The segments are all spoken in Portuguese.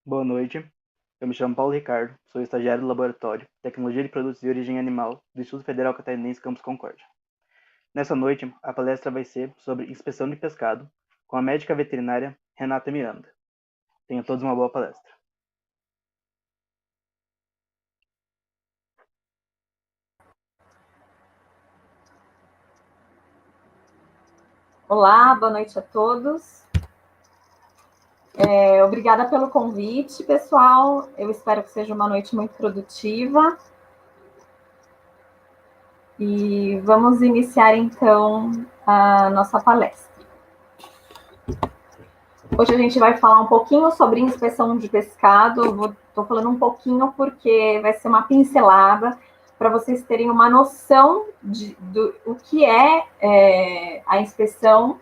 Boa noite, eu me chamo Paulo Ricardo, sou estagiário do Laboratório Tecnologia de Produtos de Origem Animal do Instituto Federal Catarinense Campus Concórdia. Nessa noite, a palestra vai ser sobre inspeção de pescado com a médica veterinária Renata Miranda. Tenham todos uma boa palestra. Olá, boa noite a todos. Obrigada pelo convite, pessoal. Eu espero que seja uma noite muito produtiva. E vamos iniciar, então, a nossa palestra. Hoje a gente vai falar um pouquinho sobre inspeção de pescado. Estou falando um pouquinho porque vai ser uma pincelada para vocês terem uma noção do que é a inspeção,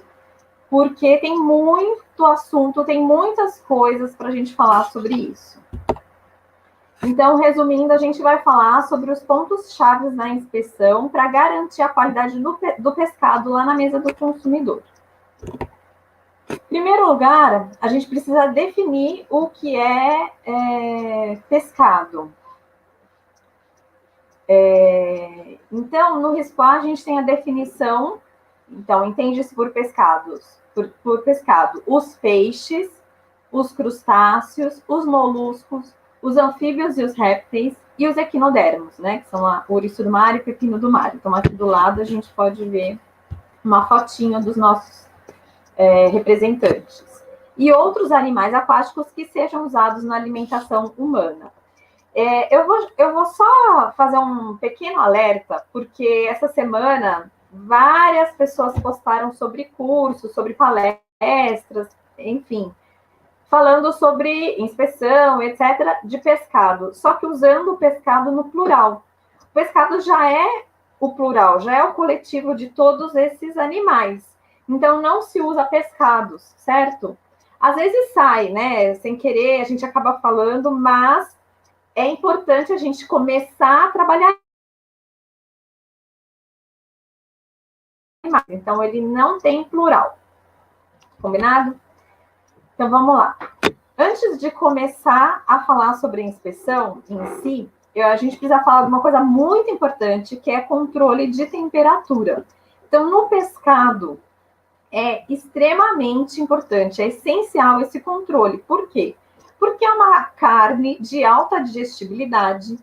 porque tem muito assunto, tem muitas coisas para a gente falar sobre isso. Então, resumindo, a gente vai falar sobre os pontos-chave da inspeção para garantir a qualidade do pescado lá na mesa do consumidor. Em primeiro lugar, a gente precisa definir o que é pescado. Então, no RISPA, a gente tem a definição. Então, entende-se por pescados, por pescado, os peixes, os crustáceos, os moluscos, os anfíbios e os répteis, e os equinodermos, né? Que são o ouriço do mar e o pepino do mar. Então, aqui do lado, a gente pode ver uma fotinha dos nossos representantes. E outros animais aquáticos que sejam usados na alimentação humana. Eu vou só fazer um pequeno alerta, porque essa semana várias pessoas postaram sobre cursos, sobre palestras, enfim, falando sobre inspeção, etc., de pescado, só que usando o pescado no plural. O pescado já é o plural, já é o coletivo de todos esses animais. Então, não se usa pescados, certo? Às vezes sai, né? Sem querer, a gente acaba falando, mas é importante a gente começar a trabalhar. Então, ele não tem plural. Combinado? Então, vamos lá. Antes de começar a falar sobre a inspeção em si, a gente precisa falar de uma coisa muito importante, que é controle de temperatura. Então, no pescado, é extremamente importante, é essencial esse controle. Por quê? Porque é uma carne de alta digestibilidade,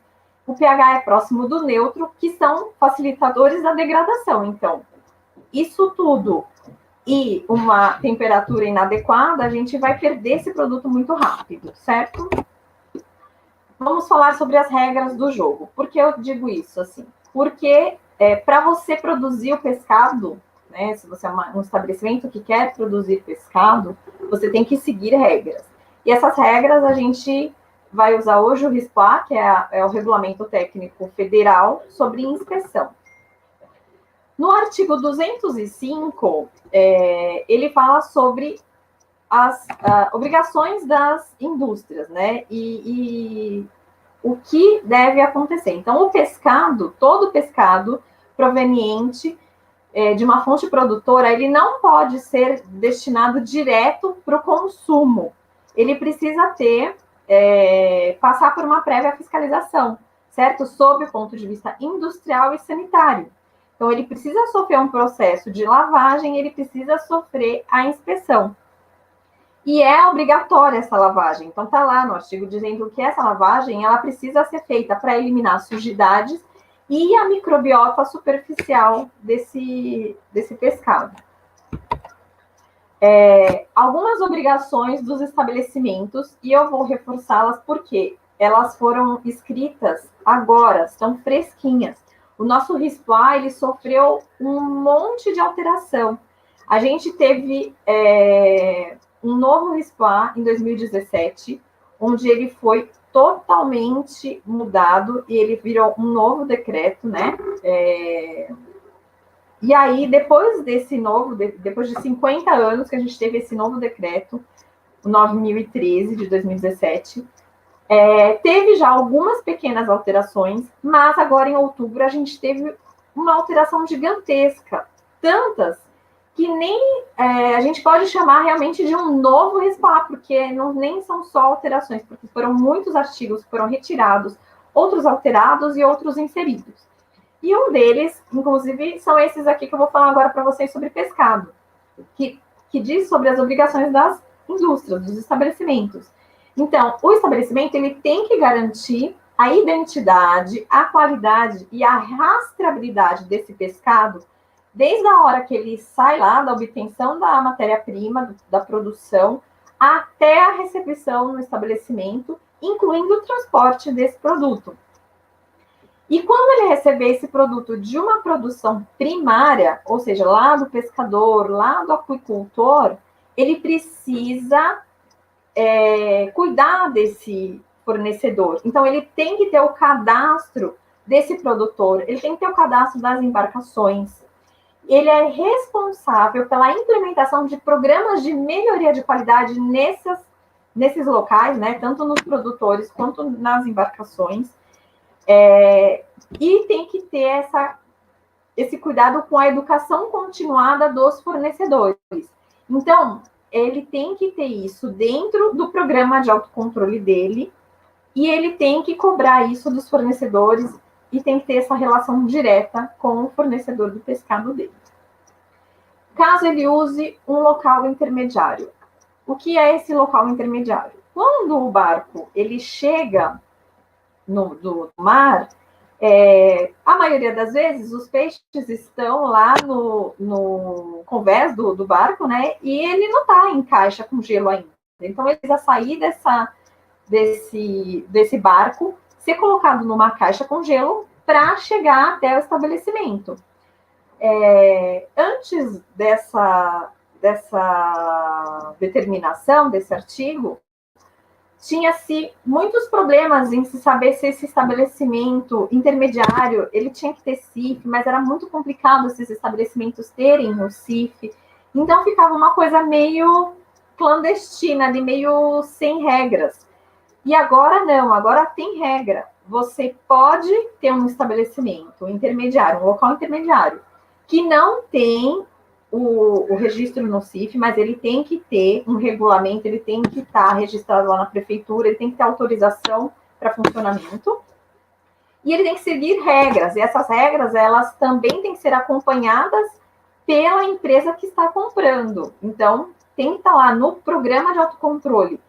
o pH é próximo do neutro, que são facilitadores da degradação. Então, isso tudo e uma temperatura inadequada, a gente vai perder esse produto muito rápido, certo? Vamos falar sobre as regras do jogo. Por que eu digo isso? Assim? Porque para você produzir o pescado, né, se você é um estabelecimento que quer produzir pescado, você tem que seguir regras. E essas regras a gente vai usar hoje o RISPA, que é o Regulamento Técnico Federal sobre inspeção. No artigo 205, ele fala sobre as obrigações das indústrias, né? E o que deve acontecer. Então, o pescado, todo pescado proveniente de uma fonte produtora, ele não pode ser destinado direto para o consumo. Ele precisa passar por uma prévia fiscalização, certo? Sob o ponto de vista industrial e sanitário. Então, ele precisa sofrer um processo de lavagem, ele precisa sofrer a inspeção. E é obrigatória essa lavagem. Então, está lá no artigo dizendo que essa lavagem ela precisa ser feita para eliminar sujidades e a microbiota superficial desse pescado. Algumas obrigações dos estabelecimentos, e eu vou reforçá-las porque elas foram escritas agora, estão fresquinhas. O nosso RISPA, ele sofreu um monte de alteração. A gente teve um novo RISPA em 2017, onde ele foi totalmente mudado e ele virou um novo decreto, né? E aí, depois depois de 50 anos que a gente teve esse novo decreto, o 9.013 de 2017, teve já algumas pequenas alterações, mas agora em outubro a gente teve uma alteração gigantesca, tantas que nem a gente pode chamar realmente de um novo RESPA, porque nem são só alterações, porque foram muitos artigos que foram retirados, outros alterados e outros inseridos. E um deles, inclusive, são esses aqui que eu vou falar agora para vocês sobre pescado, que diz sobre as obrigações das indústrias, dos estabelecimentos. Então, o estabelecimento ele tem que garantir a identidade, a qualidade e a rastreabilidade desse pescado, desde a hora que ele sai lá da obtenção da matéria-prima, da produção, até a recepção no estabelecimento, incluindo o transporte desse produto. E quando ele receber esse produto de uma produção primária, ou seja, lá do pescador, lá do aquicultor, ele precisa cuidar desse fornecedor. Então, ele tem que ter o cadastro desse produtor, ele tem que ter o cadastro das embarcações. Ele é responsável pela implementação de programas de melhoria de qualidade nesses locais, né, tanto nos produtores quanto nas embarcações. E tem que ter esse cuidado com a educação continuada dos fornecedores. Então, ele tem que ter isso dentro do programa de autocontrole dele e ele tem que cobrar isso dos fornecedores e tem que ter essa relação direta com o fornecedor do pescado dele. Caso ele use um local intermediário. O que é esse local intermediário? Quando o barco ele chega do mar, a maioria das vezes os peixes estão lá no convés do barco, né? E ele não está em caixa com gelo ainda. Então, ele precisa sair desse barco, ser colocado numa caixa com gelo para chegar até o estabelecimento. Antes dessa determinação, desse artigo, tinha-se muitos problemas em se saber se esse estabelecimento intermediário, ele tinha que ter CIF, mas era muito complicado esses estabelecimentos terem o CIF. Então, ficava uma coisa meio clandestina, ali, meio sem regras. E agora não, agora tem regra. Você pode ter um estabelecimento intermediário, um local intermediário, que não tem o registro no CIF, mas ele tem que ter um regulamento, ele tem que estar registrado lá na prefeitura, ele tem que ter autorização para funcionamento, e ele tem que seguir regras, e essas regras, elas também têm que ser acompanhadas pela empresa que está comprando. Então, tem que estar lá no programa de autocontrole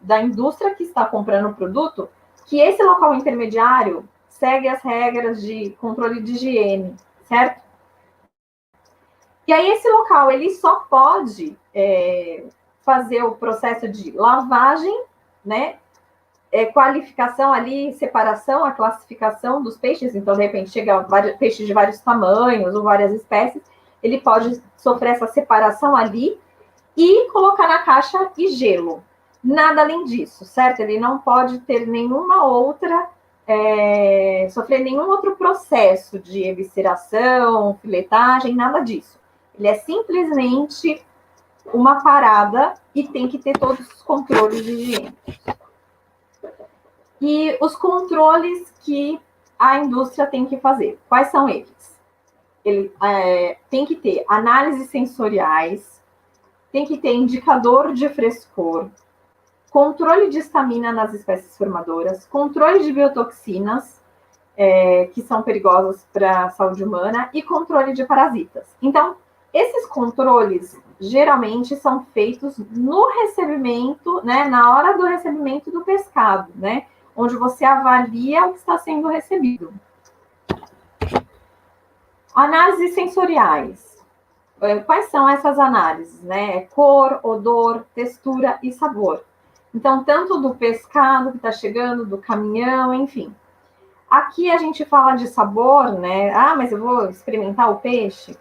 da indústria que está comprando o produto, que esse local intermediário segue as regras de controle de higiene, certo? E aí, esse local, ele só pode fazer o processo de lavagem, né? Qualificação ali, separação, a classificação dos peixes. Então, de repente, chega peixes de vários tamanhos ou várias espécies, ele pode sofrer essa separação ali e colocar na caixa e gelo. Nada além disso, certo? Ele não pode ter nenhuma outra... sofrer nenhum outro processo de evisceração, filetagem, nada disso. Ele é simplesmente uma parada e tem que ter todos os controles de higiene. E os controles que a indústria tem que fazer, quais são eles? Ele tem que ter análises sensoriais, tem que ter indicador de frescor, controle de estamina nas espécies formadoras, controle de biotoxinas, que são perigosas para a saúde humana, e controle de parasitas. Então, esses controles, geralmente, são feitos no recebimento, né, na hora do recebimento do pescado, né, onde você avalia o que está sendo recebido. Análises sensoriais. Quais são essas análises, né? Cor, odor, textura e sabor. Então, tanto do pescado que está chegando, do caminhão, enfim. Aqui a gente fala de sabor, né? Ah, mas eu vou experimentar o peixe.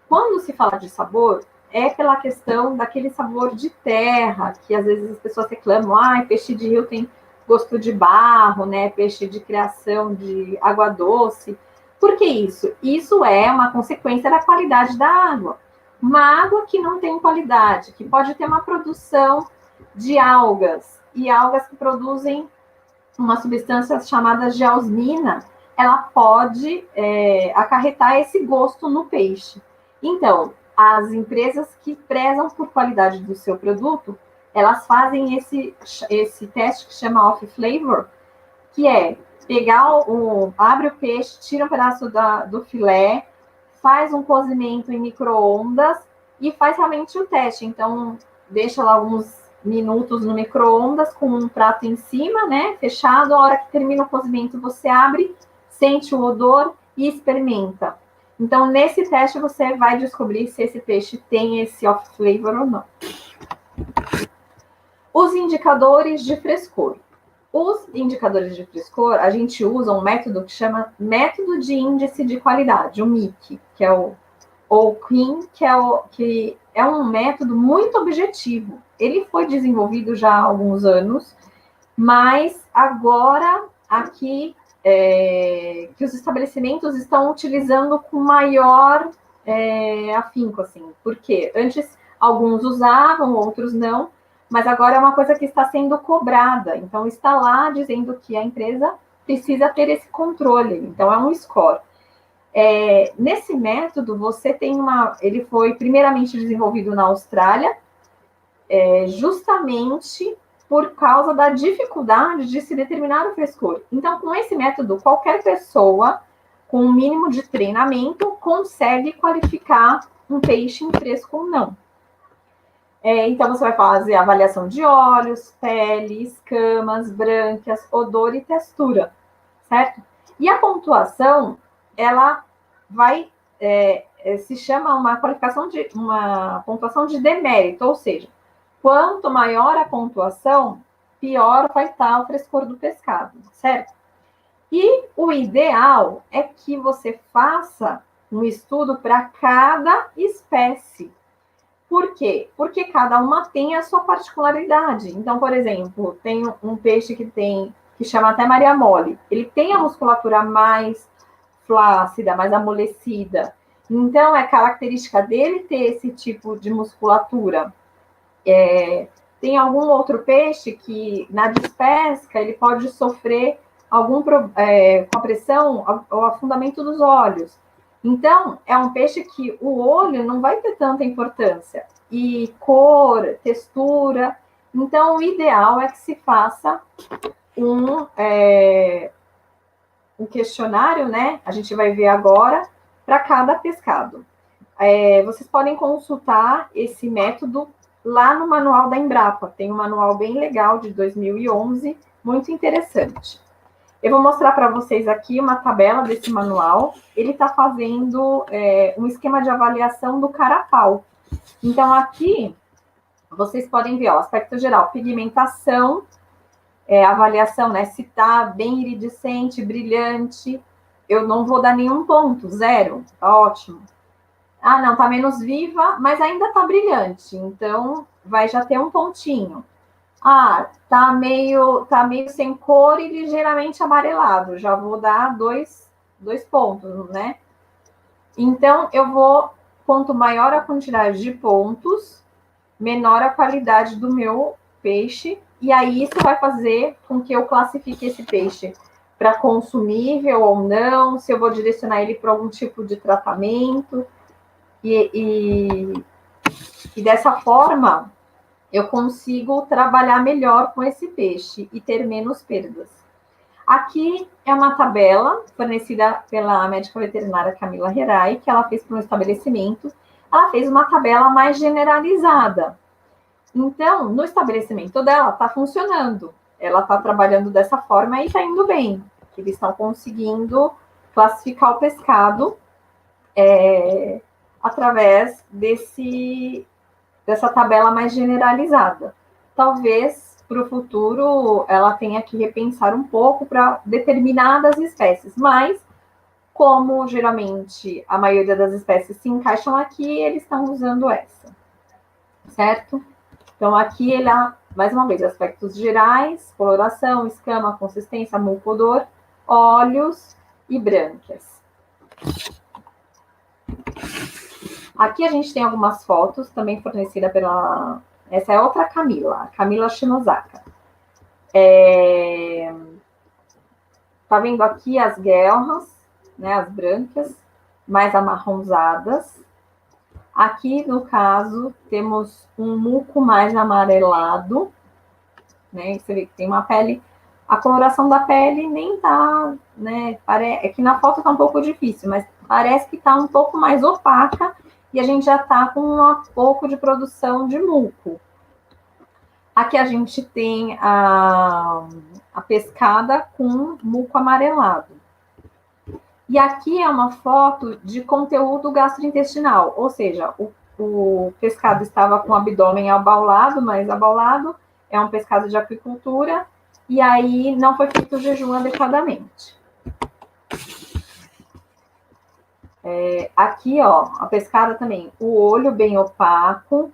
Quando se fala de sabor, é pela questão daquele sabor de terra, que às vezes as pessoas reclamam, peixe de rio tem gosto de barro, né? Peixe de criação de água doce. Por que isso? Isso é uma consequência da qualidade da água. Uma água que não tem qualidade, que pode ter uma produção de algas, e algas que produzem uma substância chamada geosmina, ela pode acarretar esse gosto no peixe. Então, as empresas que prezam por qualidade do seu produto, elas fazem esse teste que chama off-flavor, que é pegar abre o peixe, tira um pedaço do filé, faz um cozimento em micro-ondas e faz realmente o teste. Então, deixa lá alguns minutos no micro-ondas com um prato em cima, né, fechado. A hora que termina o cozimento, você abre, sente o odor e experimenta. Então, nesse teste, você vai descobrir se esse peixe tem esse off-flavor ou não. Os indicadores de frescor. Os indicadores de frescor, a gente usa um método que chama método de índice de qualidade, o MIC, que é ou CREAM, que é um método muito objetivo. Ele foi desenvolvido já há alguns anos, mas agora aqui que os estabelecimentos estão utilizando com maior afinco, assim, porque antes alguns usavam, outros não, mas agora é uma coisa que está sendo cobrada. Então, está lá dizendo que a empresa precisa ter esse controle. Então, é um score. Nesse método, você tem ele foi primeiramente desenvolvido na Austrália, justamente por causa da dificuldade de se determinar o frescor. Então, com esse método, qualquer pessoa com um mínimo de treinamento consegue qualificar um peixe em fresco ou não. Então, você vai fazer avaliação de olhos, pele, escamas, brânquias, odor e textura, certo? E a pontuação, ela vai, se chama uma pontuação de demérito, ou seja, quanto maior a pontuação, pior vai estar o frescor do pescado, certo? E o ideal é que você faça um estudo para cada espécie. Por quê? Porque cada uma tem a sua particularidade. Então, por exemplo, tem um peixe que chama até Maria Mole. Ele tem a musculatura mais flácida, mais amolecida. Então, é característica dele ter esse tipo de musculatura. Tem algum outro peixe que, na despesca, ele pode sofrer com a pressão, o afundamento dos olhos. Então, é um peixe que o olho não vai ter tanta importância. E cor, textura. Então, o ideal é que se faça um questionário, né? A gente vai ver agora, para cada pescado. Vocês podem consultar esse método lá no manual da Embrapa. Tem um manual bem legal de 2011, muito interessante. Eu vou mostrar para vocês aqui uma tabela desse manual. Ele está fazendo um esquema de avaliação do carapau. Então, aqui, vocês podem ver, ó, aspecto geral, pigmentação, avaliação, né? Se está bem iridescente, brilhante, eu não vou dar nenhum ponto, 0, tá ótimo. Ah, não, tá menos viva, mas ainda tá brilhante, então vai já ter um pontinho. Ah, tá meio sem cor e ligeiramente amarelado, já vou dar dois pontos, né? Então, quanto maior a quantidade de pontos, menor a qualidade do meu peixe, e aí isso vai fazer com que eu classifique esse peixe para consumível ou não, se eu vou direcionar ele para algum tipo de tratamento, e dessa forma eu consigo trabalhar melhor com esse peixe e ter menos perdas. Aqui é uma tabela fornecida pela médica veterinária Camila Herai, que ela fez para um estabelecimento. Ela fez uma tabela mais generalizada. Então, no estabelecimento dela, está funcionando. Ela está trabalhando dessa forma e está indo bem. Eles estão conseguindo classificar o pescado através dessa tabela mais generalizada. Talvez, para o futuro, ela tenha que repensar um pouco para determinadas espécies, mas, como geralmente a maioria das espécies se encaixam aqui, eles estão usando essa, certo? Então, aqui ele há, mais uma vez, aspectos gerais, coloração, escama, consistência, muco, odor, olhos e brânquias. Aqui a gente tem algumas fotos, também fornecida pela... Essa é outra Camila, a Camila Shinosaka. Tá vendo aqui as guelras, né, as brancas, mais amarronzadas. Aqui, no caso, temos um muco mais amarelado, né? Você vê que tem uma pele, a coloração da pele nem tá, né? É que na foto tá um pouco difícil, mas parece que tá um pouco mais opaca e a gente já tá com um pouco de produção de muco. Aqui a gente tem a pescada com muco amarelado. E aqui é uma foto de conteúdo gastrointestinal, ou seja, o pescado estava com o abdômen abaulado, mas abaulado é um pescado de aquicultura, e aí não foi feito o jejum adequadamente. Aqui, ó, a pescada também, o olho bem opaco,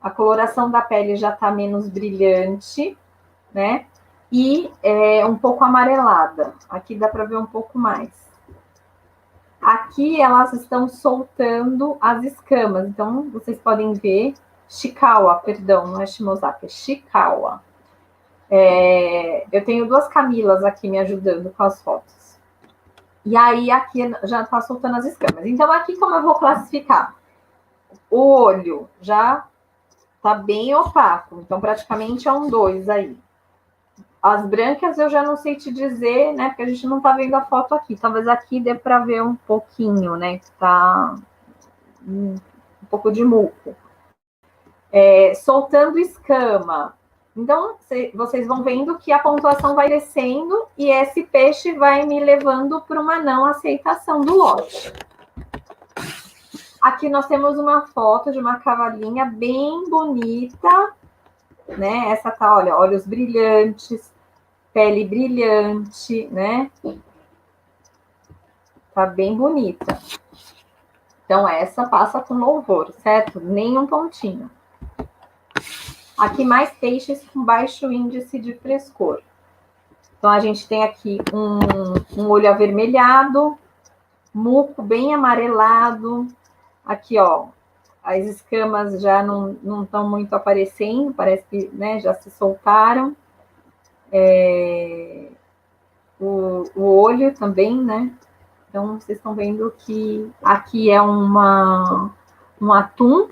a coloração da pele já está menos brilhante, né? E um pouco amarelada. Aqui dá para ver um pouco mais. Aqui elas estão soltando as escamas. Então, vocês podem ver Chikawa, perdão, não é Shimozaki, é Chikawa. Eu tenho 2 Camilas aqui me ajudando com as fotos. E aí, aqui já está soltando as escamas. Então, aqui como eu vou classificar? O olho já está bem opaco. Então, praticamente é um 2 aí. As brancas eu já não sei te dizer, né? Porque a gente não está vendo a foto aqui. Talvez aqui dê para ver um pouquinho, né? Que tá um pouco de muco. Soltando escama. Então, vocês vão vendo que a pontuação vai descendo e esse peixe vai me levando para uma não aceitação do lote. Aqui nós temos uma foto de uma cavalinha bem bonita, né? Essa tá, olha, olhos brilhantes, pele brilhante, né? Tá bem bonita. Então, essa passa com louvor, certo? Nenhum pontinho. Aqui, mais peixes com baixo índice de frescor. Então, a gente tem aqui um olho avermelhado, muco bem amarelado. Aqui, ó, as escamas já não estão muito aparecendo, parece que, né, já se soltaram. O olho também, né? Então, vocês estão vendo que aqui é um atum,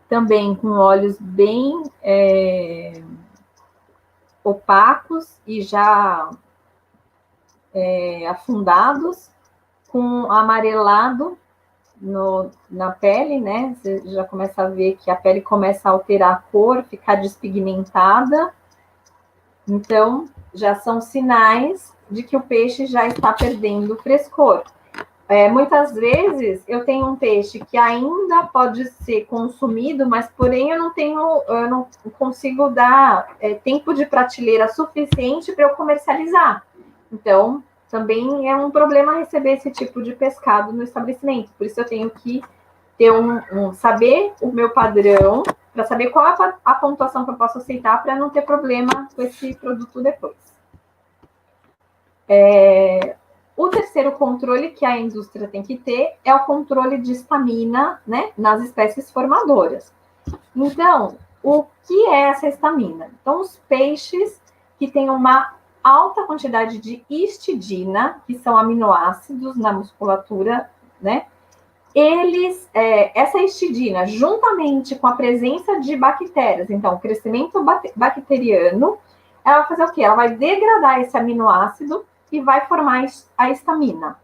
também com olhos bem opacos e já afundados, com amarelado na pele, né? Você já começa a ver que a pele começa a alterar a cor, ficar despigmentada. Então, já são sinais de que o peixe já está perdendo frescor. Muitas vezes eu tenho um peixe que ainda pode ser consumido, mas porém eu não consigo dar tempo de prateleira suficiente para eu comercializar. Então, também é um problema receber esse tipo de pescado no estabelecimento. Por isso eu tenho que ter saber o meu padrão, para saber qual é a pontuação que eu posso aceitar para não ter problema com esse produto depois. O terceiro controle que a indústria tem que ter é o controle de estamina, né, nas espécies formadoras. Então, o que é essa estamina? Então, os peixes que têm uma alta quantidade de histidina, que são aminoácidos na musculatura, né? Essa histidina, juntamente com a presença de bactérias, então, o crescimento bacteriano, ela vai fazer o quê? Ela vai degradar esse aminoácido e vai formar a estamina.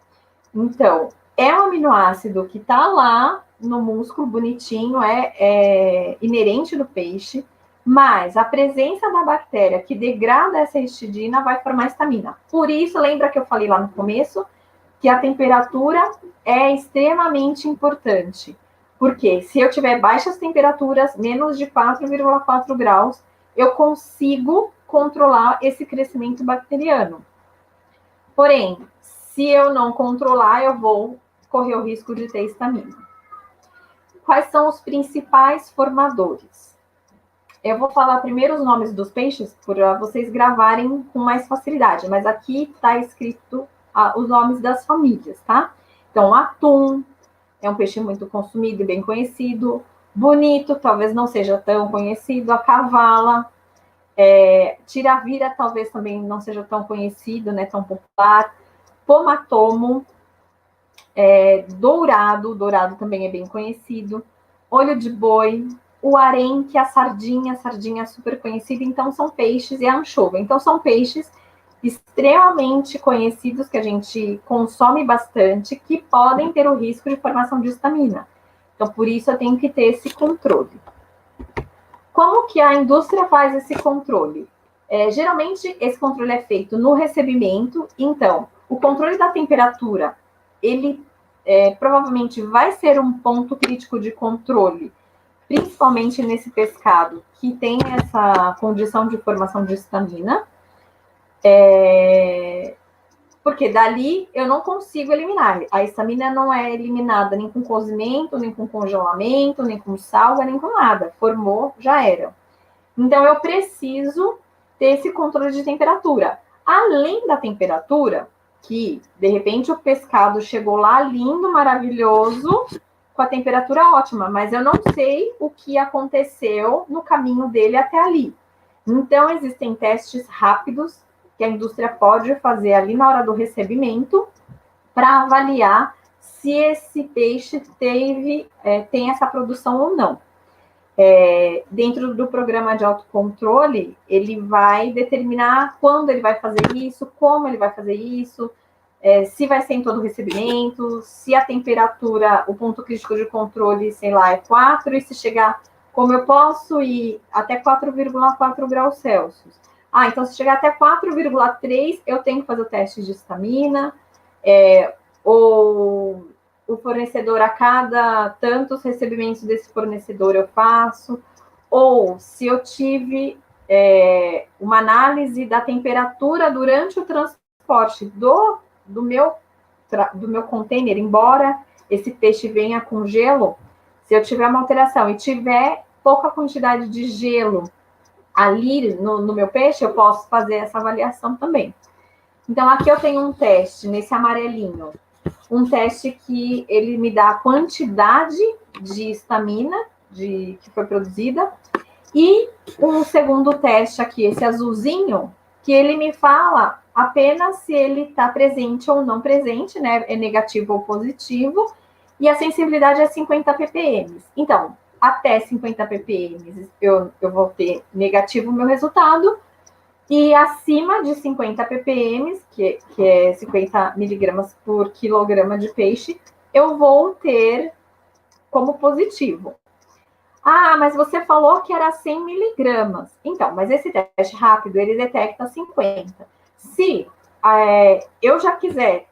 Então, é um aminoácido que está lá no músculo, bonitinho, é inerente do peixe, mas a presença da bactéria que degrada essa histidina vai formar estamina. Por isso, lembra que eu falei lá no começo que a temperatura é extremamente importante. Porque se eu tiver baixas temperaturas, menos de 4,4 graus, eu consigo controlar esse crescimento bacteriano. Porém, se eu não controlar, eu vou correr o risco de ter estamina. Quais são os principais formadores? Eu vou falar primeiro os nomes dos peixes para vocês gravarem com mais facilidade, mas aqui está escrito os nomes das famílias, tá? Então, atum é um peixe muito consumido e bem conhecido. Bonito, talvez não seja tão conhecido. A cavala. Tiravira talvez também não seja tão conhecido, né, tão popular. Pomatomo, dourado também é bem conhecido. olho de boi, o arenque, a sardinha é super conhecida, então são peixes, e a anchova. Então são peixes extremamente conhecidos, que a gente consome bastante, que podem ter o risco de formação de histamina. Então, por isso eu tenho que ter esse controle. Como que a indústria faz esse controle? Geralmente, esse controle é feito no recebimento. Então, o controle da temperatura, ele provavelmente vai ser um ponto crítico de controle, principalmente nesse pescado que tem essa condição de formação de histamina, porque dali eu não consigo eliminar. A histamina não é eliminada nem com cozimento, nem com congelamento, nem com salga, nem com nada. Formou, já era. Então, eu preciso ter esse controle de temperatura. Além da temperatura, que, de repente, o pescado chegou lá lindo, maravilhoso, com a temperatura ótima, mas eu não sei o que aconteceu no caminho dele até ali. Então, existem testes rápidos que a indústria pode fazer ali na hora do recebimento para avaliar se esse peixe tem essa produção ou não. Dentro do programa de autocontrole, ele vai determinar quando ele vai fazer isso, como ele vai fazer isso, se vai ser em todo o recebimento, se a temperatura, o ponto crítico de controle, sei lá, é 4, e se chegar, como eu posso ir até 4,4 graus Celsius. Então se chegar até 4,3, eu tenho que fazer o teste de histamina, ou o fornecedor, a cada tantos recebimentos desse fornecedor eu faço, ou se eu tive uma análise da temperatura durante o transporte do meu container, embora esse peixe venha com gelo, se eu tiver uma alteração e tiver pouca quantidade de gelo ali no meu peixe, eu posso fazer essa avaliação também. Então, aqui eu tenho um teste, nesse amarelinho, um teste que ele me dá a quantidade de histamina que foi produzida, e um segundo teste aqui, esse azulzinho, que ele me fala apenas se ele está presente ou não presente, né? É negativo ou positivo, e a sensibilidade é 50 ppm. Então, até 50 ppm eu vou ter negativo o meu resultado, e acima de 50 ppm, que é 50 miligramas por quilograma de peixe, eu vou ter como positivo. Mas você falou que era 100 miligramas. Então, mas esse teste rápido, ele detecta 50. Se eu já quiser,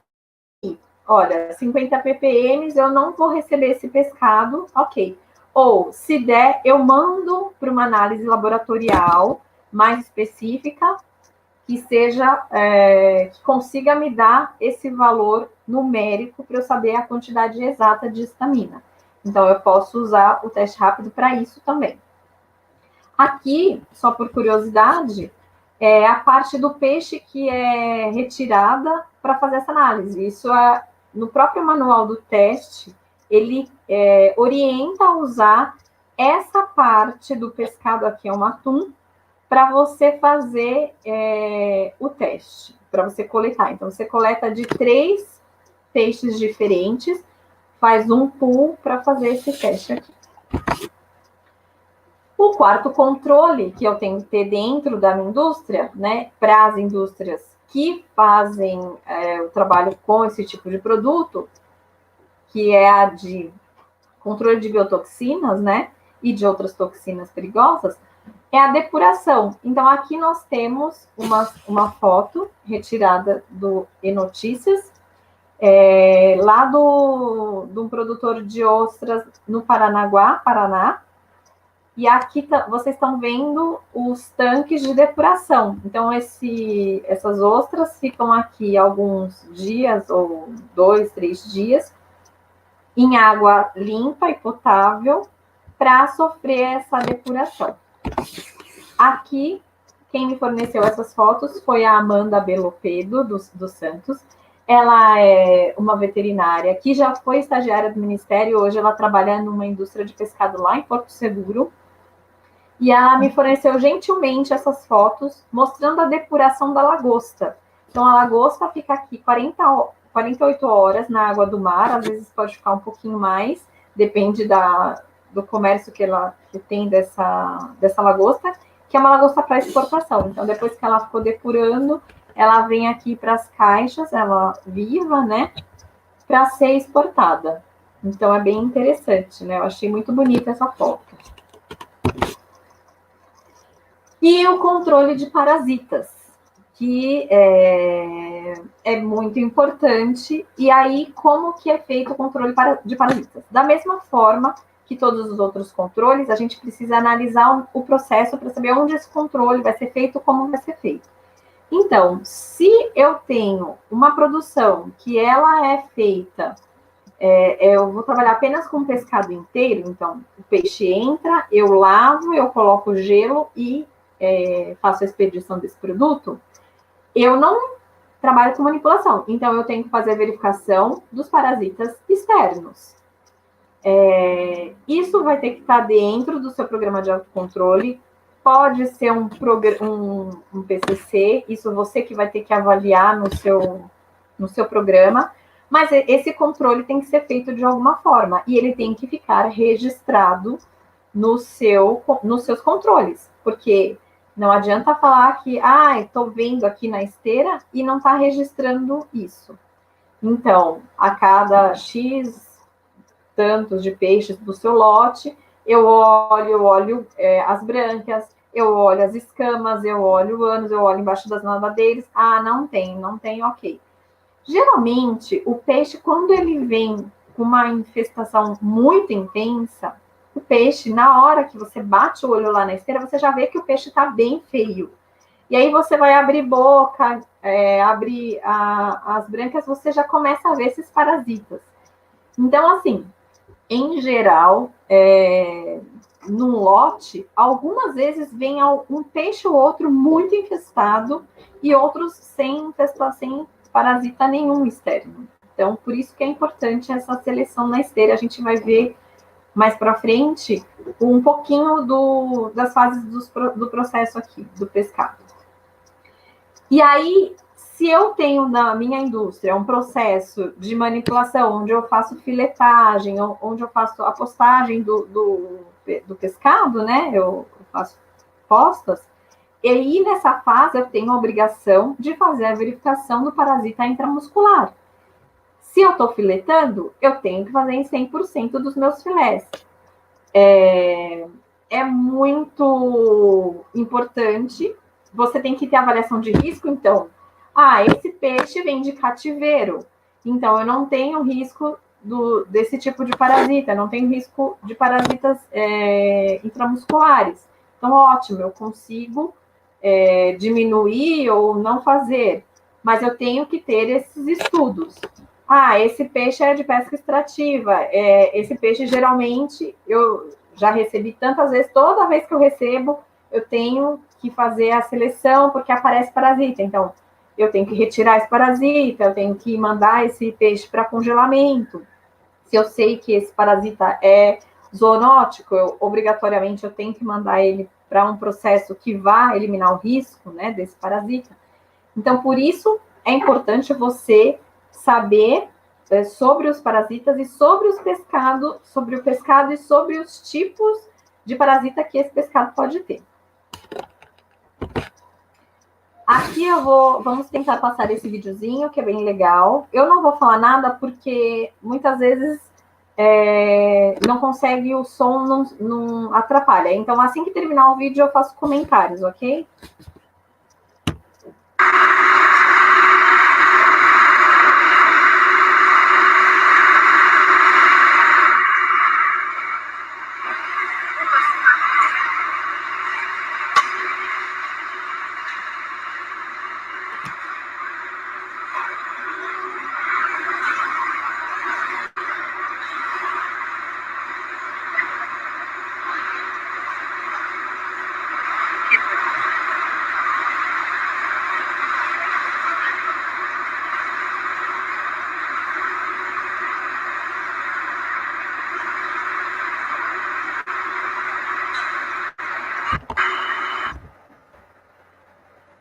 olha, 50 ppm, eu não vou receber esse pescado, ok. Ou, se der, eu mando para uma análise laboratorial mais específica, que seja, que consiga me dar esse valor numérico para eu saber a quantidade exata de histamina. Então, eu posso usar o teste rápido para isso também. Aqui, só por curiosidade, é a parte do peixe que é retirada para fazer essa análise. Isso é no próprio manual do teste, ele orienta a usar essa parte do pescado, aqui é um atum, para você fazer o teste, para você coletar. Então, você coleta de 3 peixes diferentes, faz um pool para fazer esse teste aqui. O quarto controle que eu tenho que ter dentro da minha indústria, né, para as indústrias que fazem o trabalho com esse tipo de produto, que é a de controle de biotoxinas, né, e de outras toxinas perigosas, é a depuração. Então, aqui nós temos uma foto retirada do E-Notícias, lá de um produtor de ostras no Paranaguá, Paraná. E aqui vocês estão vendo os tanques de depuração. Então, essas ostras ficam aqui alguns dias, ou 2, 3 dias, em água limpa e potável, para sofrer essa depuração. Aqui, quem me forneceu essas fotos foi a Amanda Belopedo, dos Santos. Ela é uma veterinária que já foi estagiária do Ministério, hoje ela trabalha numa indústria de pescado lá em Porto Seguro. E ela me forneceu gentilmente essas fotos, mostrando a depuração da lagosta. Então, a lagosta fica aqui 48 horas na água do mar, às vezes pode ficar um pouquinho mais, depende do comércio que tem dessa lagosta, que é uma lagosta para exportação. Então, depois que ela ficou depurando, ela vem aqui para as caixas, ela viva, né, para ser exportada. Então, é bem interessante, né? Eu achei muito bonita essa foto. E o controle de parasitas, que é muito importante. E aí, como que é feito o controle de parasitas? Da mesma forma que todos os outros controles, a gente precisa analisar o processo para saber onde esse controle vai ser feito, como vai ser feito. Então, se eu tenho uma produção que ela é feita, eu vou trabalhar apenas com pescado inteiro, então o peixe entra, eu lavo, eu coloco gelo e faço a expedição desse produto, eu não trabalho com manipulação. Então, eu tenho que fazer a verificação dos parasitas externos. Isso vai ter que estar dentro do seu programa de autocontrole. Pode ser um PCC, isso você que vai ter que avaliar no seu programa, mas esse controle tem que ser feito de alguma forma, e ele tem que ficar registrado nos seus controles, porque não adianta falar que, estou vendo aqui na esteira e não está registrando isso. Então, a cada X tantos de peixes do seu lote, eu olho as brânquias, eu olho as escamas, eu olho o ânus, eu olho embaixo das nadadeiras. Não tem, ok. Geralmente, o peixe, quando ele vem com uma infestação muito intensa, o peixe, na hora que você bate o olho lá na esteira, você já vê que o peixe está bem feio. E aí você vai abrir boca, abrir as brânquias, você já começa a ver esses parasitas. Então, assim, em geral, num lote, algumas vezes vem um peixe ou outro muito infestado e outros sem parasita nenhum externo. Então, por isso que é importante essa seleção na esteira. A gente vai ver mais para frente um pouquinho das fases do processo aqui, do pescado. E aí, se eu tenho na minha indústria um processo de manipulação, onde eu faço filetagem, onde eu faço a postagem do pescado, né? Eu faço postas, e aí nessa fase eu tenho a obrigação de fazer a verificação do parasita intramuscular. Se eu estou filetando, eu tenho que fazer em 100% dos meus filés. É muito importante. Você tem que ter avaliação de risco, então. Esse peixe vem de cativeiro, então eu não tenho risco desse tipo de parasita, não tenho risco de parasitas intramusculares. Então, ótimo, eu consigo diminuir ou não fazer, mas eu tenho que ter esses estudos. Esse peixe é de pesca extrativa, esse peixe geralmente, eu já recebi tantas vezes, toda vez que eu recebo, eu tenho que fazer a seleção porque aparece parasita, então eu tenho que retirar esse parasita, eu tenho que mandar esse peixe para congelamento. Se eu sei que esse parasita é zoonótico, obrigatoriamente eu tenho que mandar ele para um processo que vá eliminar o risco, né, desse parasita. Então, por isso, é importante você saber sobre os parasitas e sobre o pescado e sobre os tipos de parasita que esse pescado pode ter. Aqui vamos tentar passar esse videozinho, que é bem legal. Eu não vou falar nada, porque muitas vezes não consegue, o som não atrapalha. Então, assim que terminar o vídeo, eu faço comentários, ok?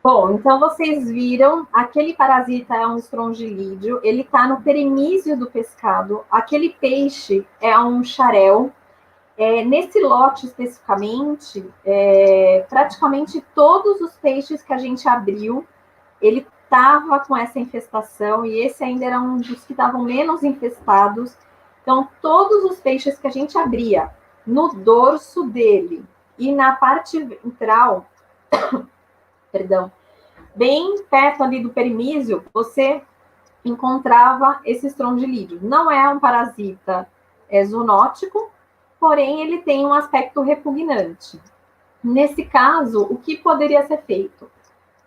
Bom, então vocês viram, aquele parasita é um estrongilídeo, ele está no perimísio do pescado, aquele peixe é um xarel, Nesse lote especificamente, praticamente todos os peixes que a gente abriu, ele estava com essa infestação, e esse ainda era um dos que estavam menos infestados. Então, todos os peixes que a gente abria no dorso dele e na parte ventral, perdão, bem perto ali do perimísio, você encontrava esse estrondilídeo. Não é um parasita zoonótico, porém ele tem um aspecto repugnante. Nesse caso, o que poderia ser feito?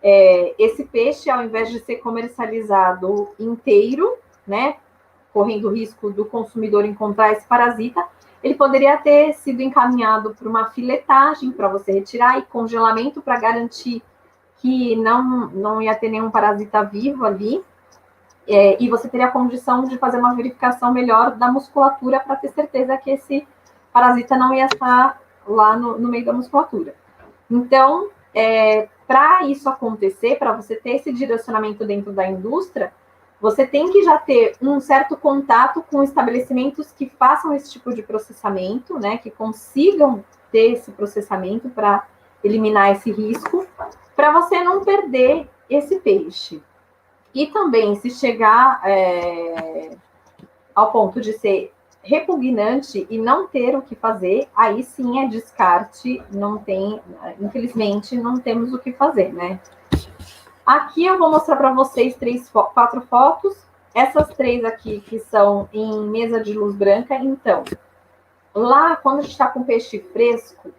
Esse peixe, ao invés de ser comercializado inteiro, né, correndo o risco do consumidor encontrar esse parasita, ele poderia ter sido encaminhado para uma filetagem para você retirar e congelamento para garantir que não ia ter nenhum parasita vivo ali, e você teria a condição de fazer uma verificação melhor da musculatura para ter certeza que esse parasita não ia estar lá no meio da musculatura. Então, para isso acontecer, para você ter esse direcionamento dentro da indústria, você tem que já ter um certo contato com estabelecimentos que façam esse tipo de processamento, né, que consigam ter esse processamento para eliminar esse risco, para você não perder esse peixe. E também, se chegar ao ponto de ser repugnante e não ter o que fazer, aí sim é descarte, não tem, infelizmente, não temos o que fazer, né? Aqui eu vou mostrar para vocês 4 fotos, essas 3 aqui que são em mesa de luz branca. Então, lá, quando a gente está com peixe fresco,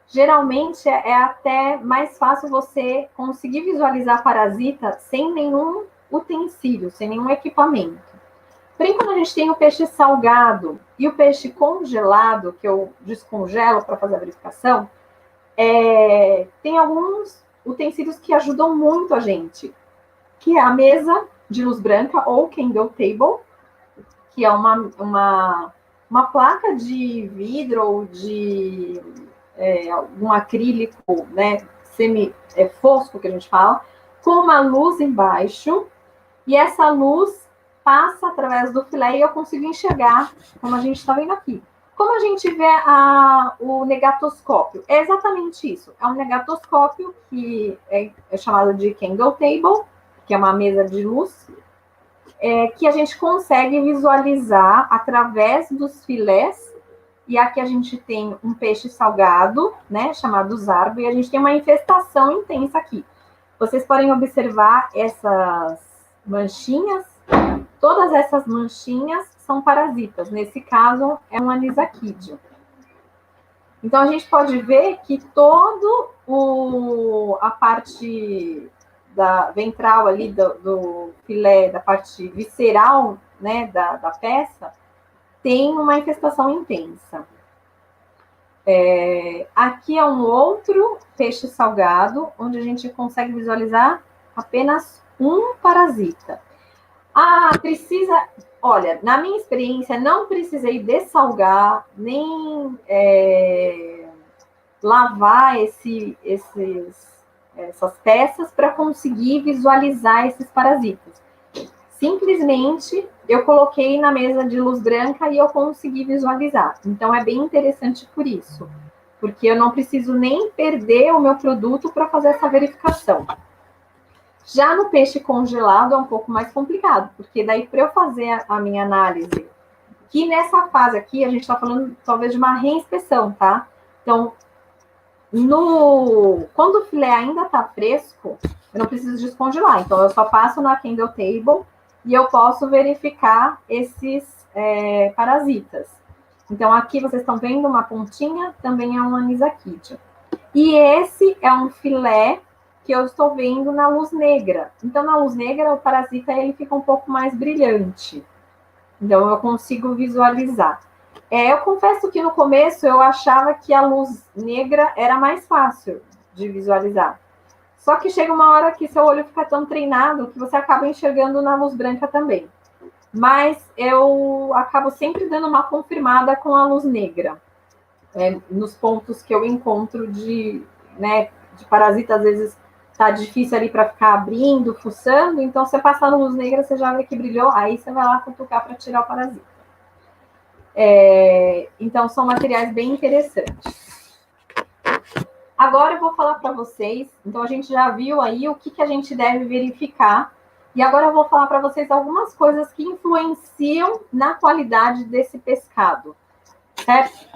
geralmente é até mais fácil você conseguir visualizar parasita sem nenhum utensílio, sem nenhum equipamento. Porém, quando a gente tem o peixe salgado e o peixe congelado, que eu descongelo para fazer a verificação, tem alguns utensílios que ajudam muito a gente, que é a mesa de luz branca ou candle table, que é uma placa de vidro ou de um acrílico, né, semi-fosco, que a gente fala, com uma luz embaixo, e essa luz passa através do filé e eu consigo enxergar, como a gente está vendo aqui. Como a gente vê o negatoscópio? É exatamente isso. É um negatoscópio que é chamado de candle table, que é uma mesa de luz, que a gente consegue visualizar através dos filés. E aqui a gente tem um peixe salgado, né, chamado zarbo, e a gente tem uma infestação intensa aqui. Vocês podem observar essas manchinhas. Todas essas manchinhas são parasitas. Nesse caso, é um anisakídeo. Então, a gente pode ver que a parte da ventral ali do filé, da parte visceral, né, da peça, tem uma infestação intensa. Aqui é um outro peixe salgado, onde a gente consegue visualizar apenas um parasita. Olha, na minha experiência, não precisei dessalgar, nem lavar essas peças para conseguir visualizar esses parasitas. Simplesmente, eu coloquei na mesa de luz branca e eu consegui visualizar. Então, é bem interessante por isso, porque eu não preciso nem perder o meu produto para fazer essa verificação. Já no peixe congelado é um pouco mais complicado, porque daí para eu fazer a minha análise, que nessa fase aqui a gente está falando talvez de uma reinspeção, tá? Então, quando o filé ainda está fresco, eu não preciso descongelar. Então, eu só passo na candle table e eu posso verificar esses parasitas. Então, aqui vocês estão vendo uma pontinha, também é um anisakídeo. E esse é um filé que eu estou vendo na luz negra. Então, na luz negra, o parasita ele fica um pouco mais brilhante. Então, eu consigo visualizar. Eu confesso que no começo eu achava que a luz negra era mais fácil de visualizar. Só que chega uma hora que seu olho fica tão treinado que você acaba enxergando na luz branca também. Mas eu acabo sempre dando uma confirmada com a luz negra. Nos pontos que eu encontro de parasita, às vezes tá difícil ali para ficar abrindo, fuçando, então você passar na luz negra, você já vê que brilhou, aí você vai lá cutucar para tirar o parasita. Então, são materiais bem interessantes. Agora eu vou falar para vocês, então a gente já viu aí o que a gente deve verificar, e agora eu vou falar para vocês algumas coisas que influenciam na qualidade desse pescado, certo?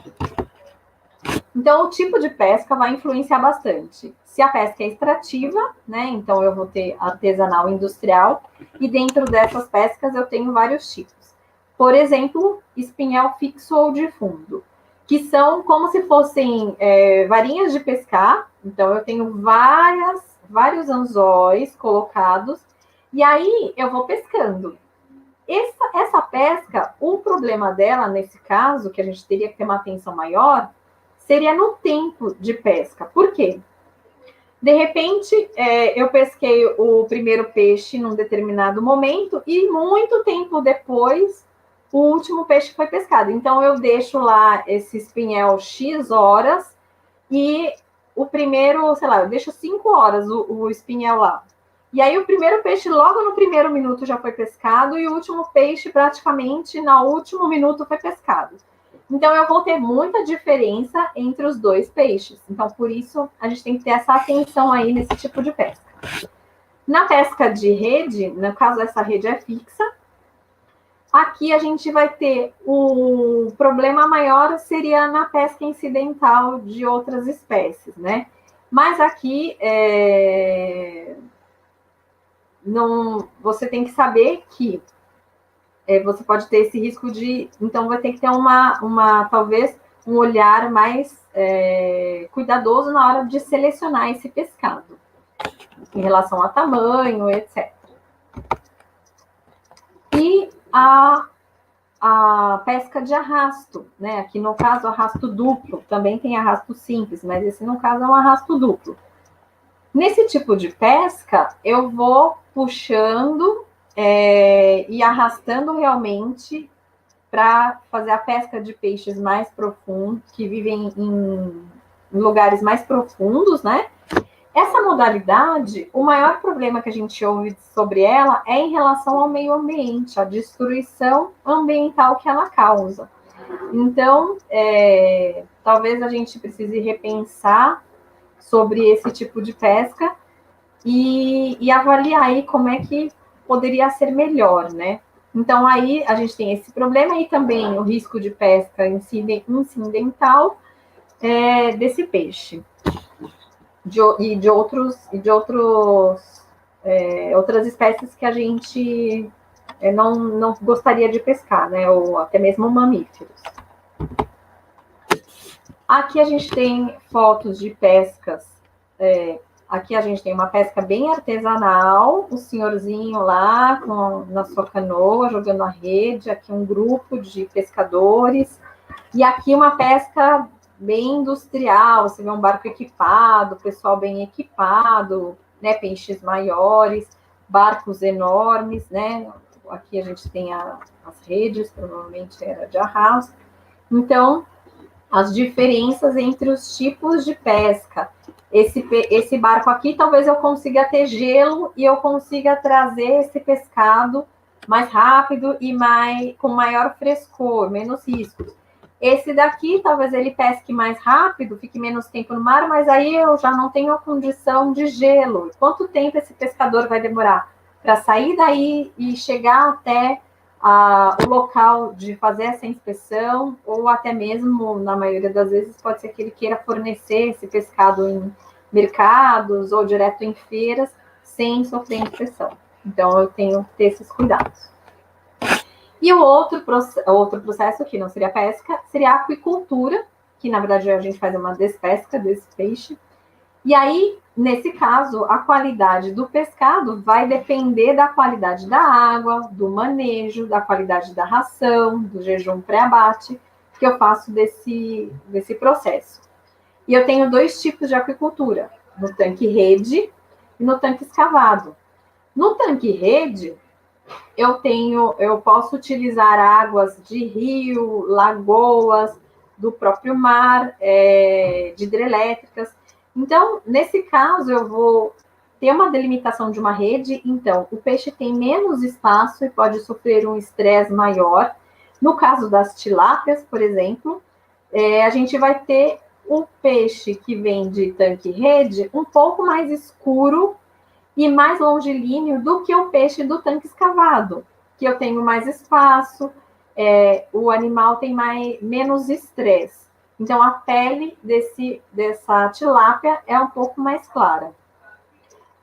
Então, o tipo de pesca vai influenciar bastante. Se a pesca é extrativa, né, então eu vou ter artesanal e industrial, e dentro dessas pescas eu tenho vários tipos. Por exemplo, espinhel fixo ou de fundo, que são como se fossem varinhas de pescar. Então, eu tenho vários anzóis colocados, e aí eu vou pescando. Essa pesca, o problema dela, nesse caso, que a gente teria que ter uma atenção maior, seria no tempo de pesca. Por quê? De repente, eu pesquei o primeiro peixe num determinado momento e muito tempo depois, o último peixe foi pescado. Então, eu deixo lá esse espinhel X horas e o primeiro, sei lá, eu deixo 5 horas o espinhel lá. E aí, o primeiro peixe, logo no primeiro minuto, já foi pescado e o último peixe, praticamente, no último minuto, foi pescado. Então, eu vou ter muita diferença entre os dois peixes. Então, por isso, a gente tem que ter essa atenção aí nesse tipo de pesca. Na pesca de rede, no caso, essa rede é fixa. Aqui a gente vai ter o problema maior seria na pesca incidental de outras espécies, né? Mas aqui, não, você tem que saber que você pode ter esse risco de... Então, vai ter que ter talvez, um olhar mais cuidadoso na hora de selecionar esse pescado, em relação a tamanho, etc. E a pesca de arrasto, né? Aqui, no caso, arrasto duplo. Também tem arrasto simples, mas esse, no caso, é um arrasto duplo. Nesse tipo de pesca, eu vou puxando e arrastando realmente para fazer a pesca de peixes mais profundos, que vivem em lugares mais profundos, né? Essa modalidade, o maior problema que a gente ouve sobre ela é em relação ao meio ambiente, a destruição ambiental que ela causa. Então, talvez a gente precise repensar sobre esse tipo de pesca e avaliar aí como é que poderia ser melhor, né? Então, aí a gente tem esse problema e também o risco de pesca incidental desse peixe. Outras espécies que a gente não gostaria de pescar, né? Ou até mesmo mamíferos. Aqui a gente tem fotos de pescas. Aqui a gente tem uma pesca bem artesanal, o senhorzinho lá na sua canoa, jogando a rede, aqui um grupo de pescadores, e aqui uma pesca bem industrial, você vê um barco equipado, pessoal bem equipado, né, peixes maiores, barcos enormes, né, aqui a gente tem as redes, provavelmente era de arrasto. Então, as diferenças entre os tipos de pesca. Esse barco aqui, talvez eu consiga ter gelo e eu consiga trazer esse pescado mais rápido e com maior frescor, menos riscos. Esse daqui, talvez ele pesque mais rápido, fique menos tempo no mar, mas aí eu já não tenho a condição de gelo. Quanto tempo esse pescador vai demorar para sair daí e chegar até o local de fazer essa inspeção, ou até mesmo, na maioria das vezes, pode ser que ele queira fornecer esse pescado em mercados ou direto em feiras, sem sofrer inspeção. Então, eu tenho que ter esses cuidados. E o outro processo, que não seria pesca, seria a aquicultura, que, na verdade, a gente faz uma despesca desse peixe. E aí, nesse caso, a qualidade do pescado vai depender da qualidade da água, do manejo, da qualidade da ração, do jejum pré-abate, que eu faço desse processo. E eu tenho 2 tipos de aquicultura, no tanque rede e no tanque escavado. No tanque rede, eu posso utilizar águas de rio, lagoas, do próprio mar, de hidrelétricas. Então, nesse caso, eu vou ter uma delimitação de uma rede, então o peixe tem menos espaço e pode sofrer um estresse maior, No caso das tilápias, por exemplo, a gente vai ter o peixe que vem de tanque-rede um pouco mais escuro e mais longilíneo do que o peixe do tanque escavado, que eu tenho mais espaço, o animal tem menos estresse. Então, a pele dessa tilápia é um pouco mais clara.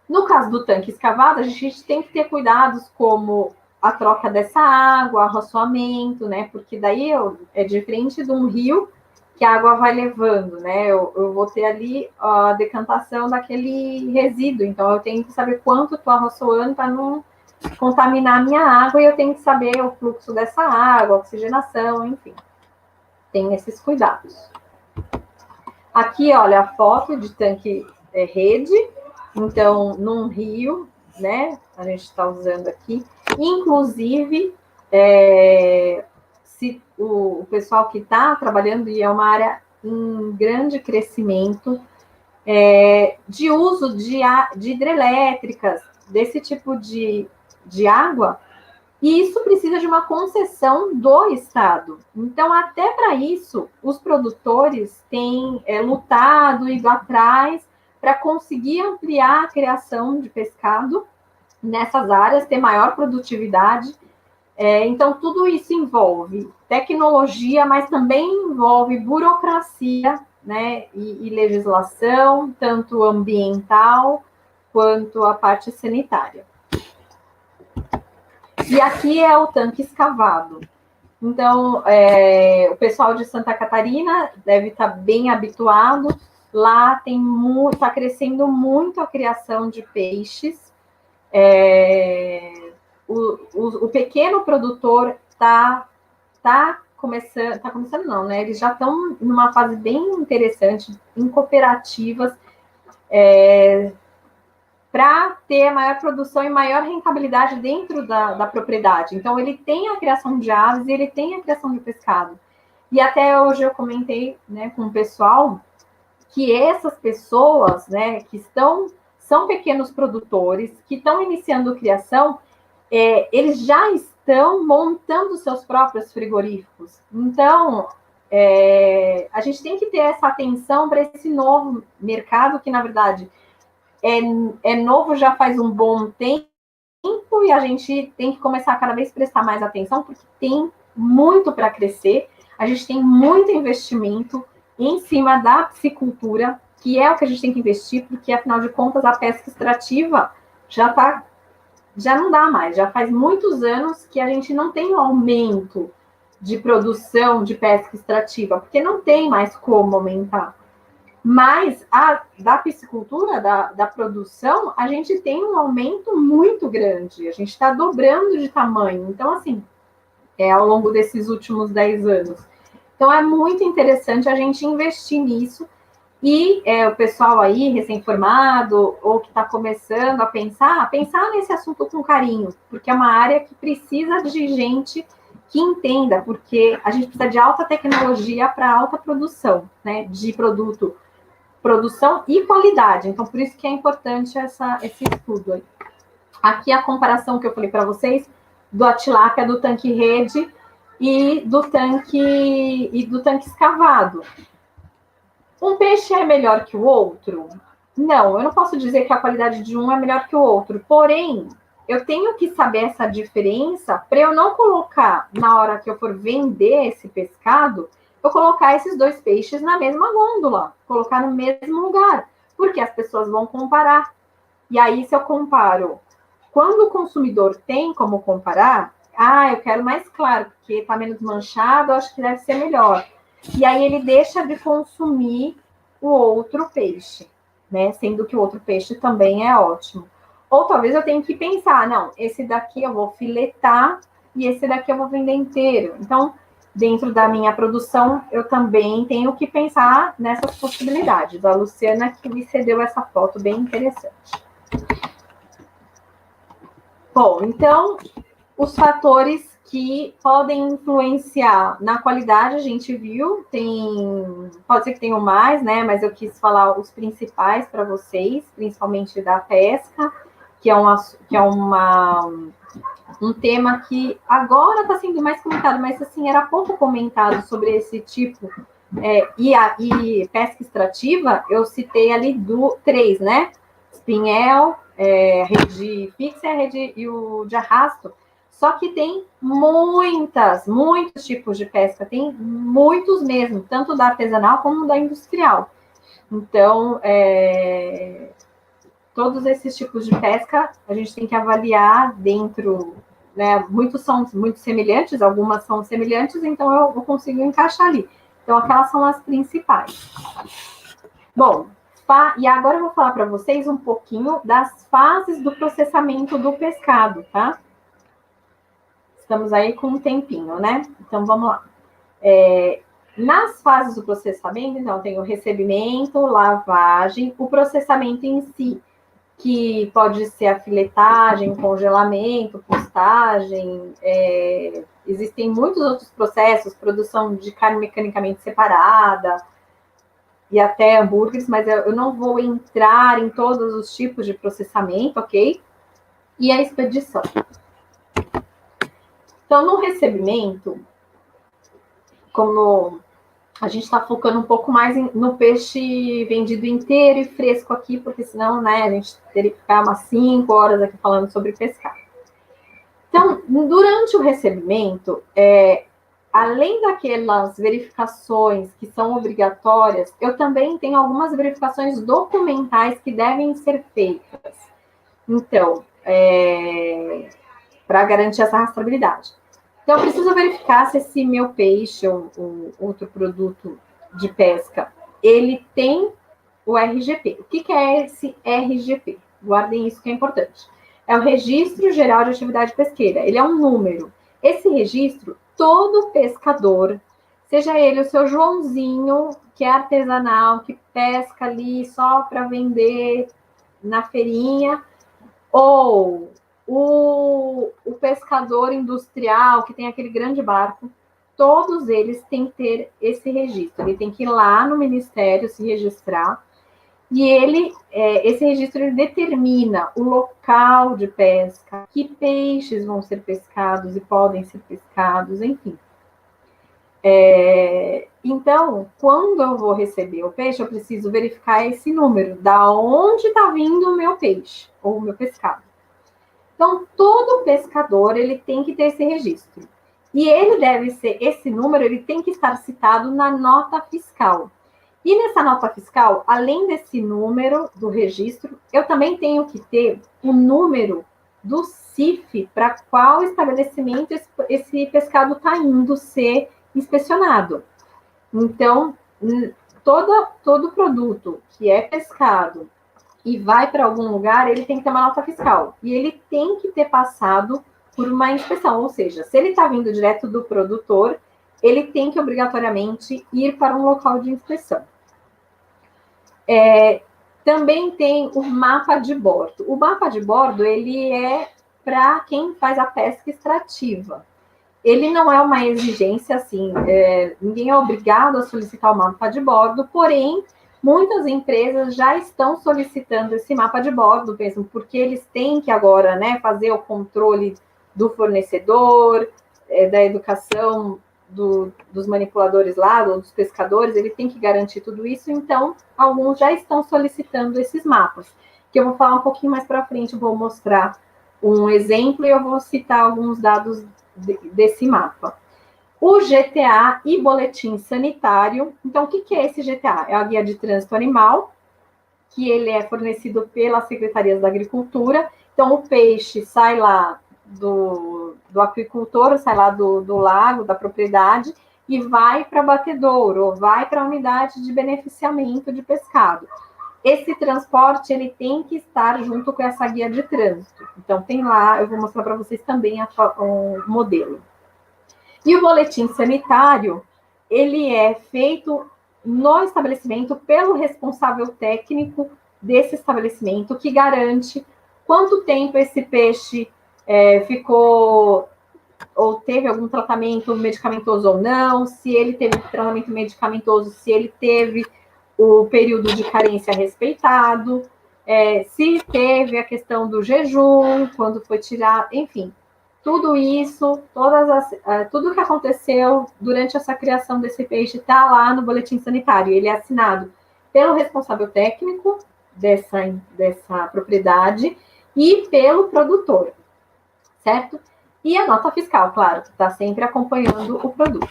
No caso do tanque escavado, a gente tem que ter cuidados como a troca dessa água, arroçoamento, né? Porque daí é diferente de um rio que a água vai levando, né? Eu vou ter ali a decantação daquele resíduo, então eu tenho que saber quanto estou arroçoando para não contaminar a minha água, e eu tenho que saber o fluxo dessa água, oxigenação, enfim. Tem esses cuidados. Aqui, olha, a foto de tanque rede, então, num rio, né? A gente está usando aqui. Inclusive, se o pessoal que está trabalhando, e é uma área em grande crescimento, de uso de hidrelétricas, desse tipo de água, e isso precisa de uma concessão do Estado. Então, até para isso, os produtores têm lutado, ido atrás, para conseguir ampliar a criação de pescado nessas áreas, ter maior produtividade. Então, tudo isso envolve tecnologia, mas também envolve burocracia, né, e legislação, tanto ambiental quanto a parte sanitária. E aqui é o tanque escavado. Então, o pessoal de Santa Catarina deve estar bem habituado. Lá está crescendo muito a criação de peixes. O pequeno produtor está começando não, né? Eles já estão numa fase bem interessante em cooperativas, para ter maior produção e maior rentabilidade dentro da propriedade. Então, ele tem a criação de aves e ele tem a criação de pescado. E até hoje eu comentei, né, com o pessoal que essas pessoas, né, que são pequenos produtores, que estão iniciando criação, eles já estão montando seus próprios frigoríficos. Então, a gente tem que ter essa atenção para esse novo mercado, que, na verdade, é novo já faz um bom tempo, e a gente tem que começar a cada vez prestar mais atenção, porque tem muito para crescer, a gente tem muito investimento em cima da piscicultura, que é o que a gente tem que investir, porque, afinal de contas, a pesca extrativa já não dá mais, já faz muitos anos que a gente não tem um aumento de produção de pesca extrativa, porque não tem mais como aumentar. Mas da piscicultura, da produção, a gente tem um aumento muito grande. A gente está dobrando de tamanho. Então, assim, ao longo desses últimos 10 anos. Então, é muito interessante a gente investir nisso. E o pessoal aí, recém-formado, ou que está começando a pensar nesse assunto com carinho, porque é uma área que precisa de gente que entenda, porque a gente precisa de alta tecnologia para alta produção, né, de produção e qualidade. Então, por isso que é importante esse estudo aí. Aqui a comparação que eu falei para vocês da tilápia do tanque rede e do tanque escavado. Um peixe é melhor que o outro? Não, eu não posso dizer que a qualidade de um é melhor que o outro. Porém, eu tenho que saber essa diferença para eu não colocar, na hora que eu for vender esse pescado, eu colocar esses dois peixes na mesma gôndola, colocar no mesmo lugar, porque as pessoas vão comparar. E aí, se eu comparo, quando o consumidor tem como comparar, eu quero mais claro, porque está menos manchado, acho que deve ser melhor. E aí ele deixa de consumir o outro peixe, né? Sendo que o outro peixe também é ótimo. Ou talvez eu tenha que pensar, não, esse daqui eu vou filetar e esse daqui eu vou vender inteiro. Então, dentro da minha produção, eu também tenho que pensar nessas possibilidades. A Luciana que me cedeu essa foto bem interessante. Bom, então, os fatores que podem influenciar na qualidade, a gente viu, pode ser que tenham mais, né? Mas eu quis falar os principais para vocês, principalmente da pesca, que é uma um tema que agora está sendo mais comentado, mas assim, era pouco comentado sobre esse tipo. E pesca extrativa, eu citei ali três, né? Espinhel, rede fixa e o de arrasto. Só que tem muitos tipos de pesca, tem muitos mesmo, tanto da artesanal como da industrial. Então, todos esses tipos de pesca a gente tem que avaliar dentro, né? Muitos são muito semelhantes, algumas são semelhantes, então eu consigo encaixar ali. Então, aquelas são as principais. Bom, e agora eu vou falar para vocês um pouquinho das fases do processamento do pescado, tá? Estamos aí com um tempinho, né? Então, vamos lá. Nas fases do processamento, então, tem o recebimento, lavagem, o processamento em si, que pode ser a filetagem, congelamento, postagem, existem muitos outros processos, produção de carne mecanicamente separada, e até hambúrgueres, mas eu não vou entrar em todos os tipos de processamento, ok? E a expedição. Então, no recebimento, como a gente está focando um pouco mais no peixe vendido inteiro e fresco aqui, porque senão, né, a gente teria que ficar umas 5 horas aqui falando sobre pescar. Então, durante o recebimento, além daquelas verificações que são obrigatórias, eu também tenho algumas verificações documentais que devem ser feitas. Então, para garantir essa rastreabilidade. Então, eu preciso verificar se esse meu peixe ou outro produto de pesca, ele tem o RGP. O que é esse RGP? Guardem isso que é importante. É o Registro Geral de Atividade Pesqueira. Ele é um número. Esse registro, todo pescador, seja ele o seu Joãozinho, que é artesanal, que pesca ali só para vender na feirinha, ou o pescador industrial, que tem aquele grande barco, todos eles têm que ter esse registro. Ele tem que ir lá no Ministério se registrar, e esse registro ele determina o local de pesca, que peixes vão ser pescados e podem ser pescados, enfim. Então, quando eu vou receber o peixe, eu preciso verificar esse número, da onde está vindo o meu peixe, ou o meu pescado. Então, todo pescador, ele tem que ter esse registro. E esse número, ele tem que estar citado na nota fiscal. E nessa nota fiscal, além desse número do registro, eu também tenho que ter o número do CIF para qual estabelecimento esse pescado está indo ser inspecionado. Então, todo produto que é pescado e vai para algum lugar, ele tem que ter uma nota fiscal. E ele tem que ter passado por uma inspeção. Ou seja, se ele está vindo direto do produtor, ele tem que obrigatoriamente ir para um local de inspeção. Também tem o mapa de bordo. O mapa de bordo, ele é para quem faz a pesca extrativa. Ele não é uma exigência, assim, ninguém é obrigado a solicitar o mapa de bordo, porém, muitas empresas já estão solicitando esse mapa de bordo mesmo, porque eles têm que agora, né, fazer o controle do fornecedor, da educação dos manipuladores lá, ou dos pescadores, ele tem que garantir tudo isso, então, alguns já estão solicitando esses mapas, que eu vou falar um pouquinho mais para frente, vou mostrar um exemplo e eu vou citar alguns dados desse mapa. O GTA e boletim sanitário. Então, o que é esse GTA? É a Guia de Trânsito Animal, que ele é fornecido pelas secretarias da Agricultura. Então, o peixe sai lá do aquicultor, sai lá do lago, da propriedade, e vai para abatedouro, ou vai para a unidade de beneficiamento de pescado. Esse transporte, ele tem que estar junto com essa guia de trânsito. Então, tem lá, eu vou mostrar para vocês também o modelo. E o boletim sanitário, ele é feito no estabelecimento pelo responsável técnico desse estabelecimento, que garante quanto tempo esse peixe ficou, ou teve algum tratamento medicamentoso ou não, se ele teve tratamento medicamentoso, se ele teve o período de carência respeitado, se teve a questão do jejum, quando foi tirado, enfim. tudo isso, tudo que aconteceu durante essa criação desse peixe está lá no boletim sanitário. Ele é assinado pelo responsável técnico dessa propriedade e pelo produtor, certo? E a nota fiscal, claro, que está sempre acompanhando o produto.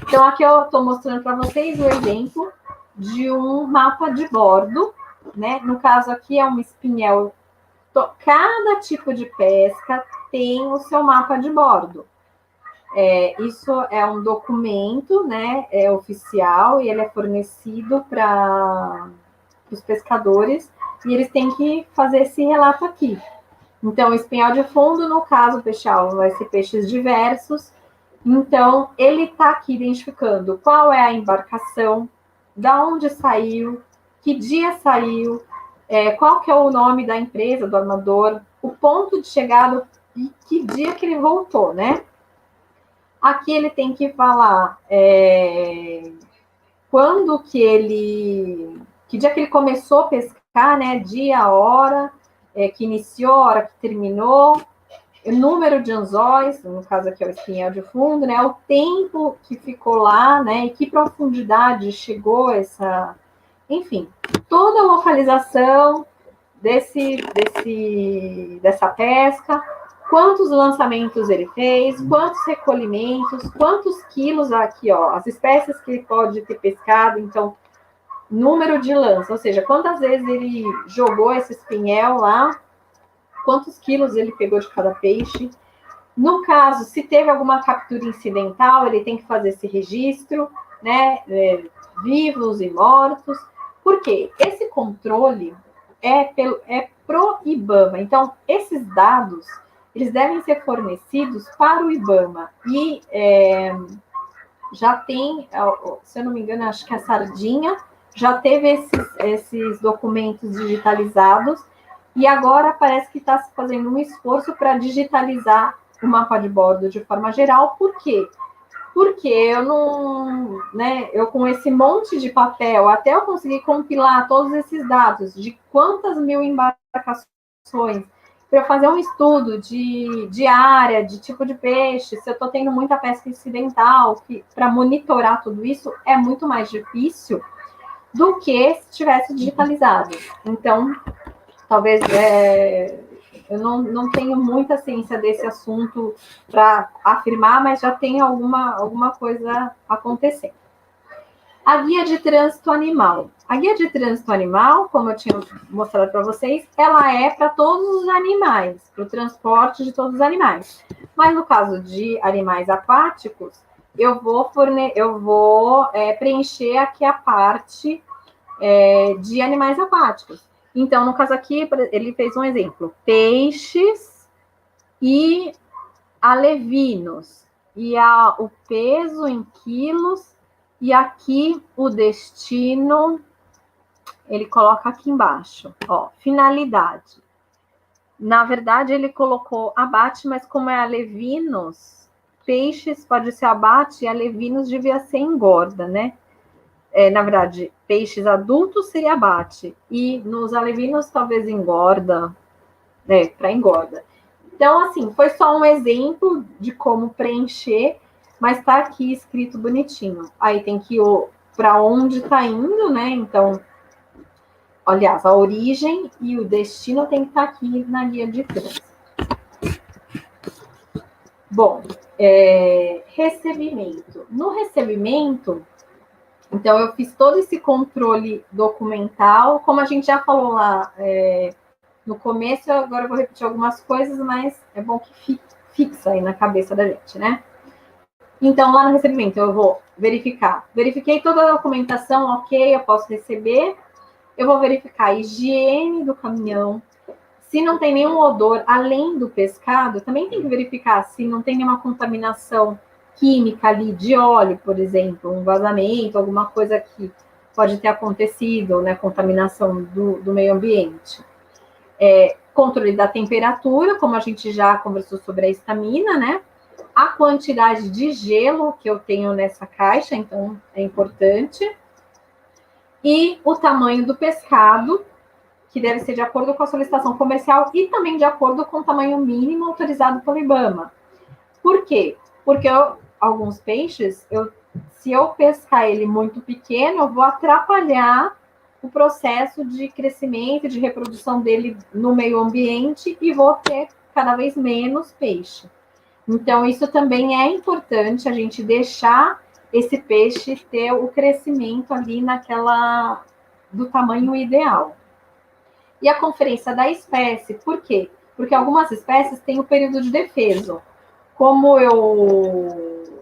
Então, aqui eu estou mostrando para vocês o exemplo de um mapa de bordo, né? No caso aqui é um espinhel. Cada tipo de pesca tem o seu mapa de bordo. Isso é um documento, né? É oficial e ele é fornecido para os pescadores e eles têm que fazer esse relato aqui. Então, o espinhel de fundo, no caso, peixe-alvo, vai ser peixes diversos. Então, ele está aqui identificando qual é a embarcação, da onde saiu, que dia saiu, qual que é o nome da empresa, do armador, o ponto de chegada e que dia que ele voltou, né? Aqui ele tem que falar quando que dia que ele começou a pescar, né? Dia, hora, que iniciou, hora que terminou, o número de anzóis, no caso aqui é o espinhel de fundo, né? O tempo que ficou lá, né? E que profundidade chegou essa... Enfim, toda a localização dessa pesca, quantos lançamentos ele fez, quantos recolhimentos, quantos quilos aqui, ó, as espécies que ele pode ter pescado, então, número de lança, ou seja, quantas vezes ele jogou esse espinhel lá, quantos quilos ele pegou de cada peixe. No caso, se teve alguma captura incidental, ele tem que fazer esse registro, né, vivos e mortos. Por quê? Esse controle é pro IBAMA. Então, esses dados, eles devem ser fornecidos para o IBAMA. E já tem, se eu não me engano, acho que a Sardinha já teve esses documentos digitalizados e agora parece que está se fazendo um esforço para digitalizar o mapa de bordo de forma geral. Por quê? Porque eu não, né, eu com esse monte de papel, até eu conseguir compilar todos esses dados de quantas mil embarcações, para eu fazer um estudo de área, de tipo de peixe, se eu estou tendo muita pesca incidental, para monitorar tudo isso é muito mais difícil do que se tivesse digitalizado. Então, talvez eu não tenho muita ciência desse assunto para afirmar, mas já tem alguma coisa acontecendo. A guia de trânsito animal. A guia de trânsito animal, como eu tinha mostrado para vocês, ela é para todos os animais, para o transporte de todos os animais. Mas no caso de animais aquáticos, eu vou preencher aqui a parte de animais aquáticos. Então, no caso aqui, ele fez um exemplo: peixes e alevinos. E o peso em quilos. E aqui o destino, ele coloca aqui embaixo, ó, finalidade. Na verdade, ele colocou abate, mas como é alevinos, peixes pode ser abate e alevinos devia ser engorda, né? Na verdade, peixes adultos seria abate, e nos alevinos talvez engorda, para engorda. Então, assim, foi só um exemplo de como preencher, mas está aqui escrito bonitinho. Aí tem que ir para onde está indo, né? Então, aliás, a origem e o destino tem que estar aqui na guia de trânsito. Bom, recebimento. No recebimento, então, eu fiz todo esse controle documental, como a gente já falou lá no começo, agora eu vou repetir algumas coisas, mas é bom que fixa aí na cabeça da gente, né? Então, lá no recebimento, eu vou verificar. Verifiquei toda a documentação, ok, eu posso receber. Eu vou verificar a higiene do caminhão. Se não tem nenhum odor além do pescado, também tem que verificar se não tem nenhuma contaminação química ali de óleo, por exemplo, um vazamento, alguma coisa que pode ter acontecido, né, contaminação do meio ambiente. Controle da temperatura, como a gente já conversou sobre a estamina, né? A quantidade de gelo que eu tenho nessa caixa, então é importante. E o tamanho do pescado, que deve ser de acordo com a solicitação comercial e também de acordo com o tamanho mínimo autorizado pelo IBAMA. Por quê? Porque alguns peixes, se eu pescar ele muito pequeno, eu vou atrapalhar o processo de crescimento, de reprodução dele no meio ambiente e vou ter cada vez menos peixe. Então, isso também é importante, a gente deixar esse peixe ter o crescimento ali do tamanho ideal. E a conferência da espécie, por quê? Porque algumas espécies têm o período de defeso. Como eu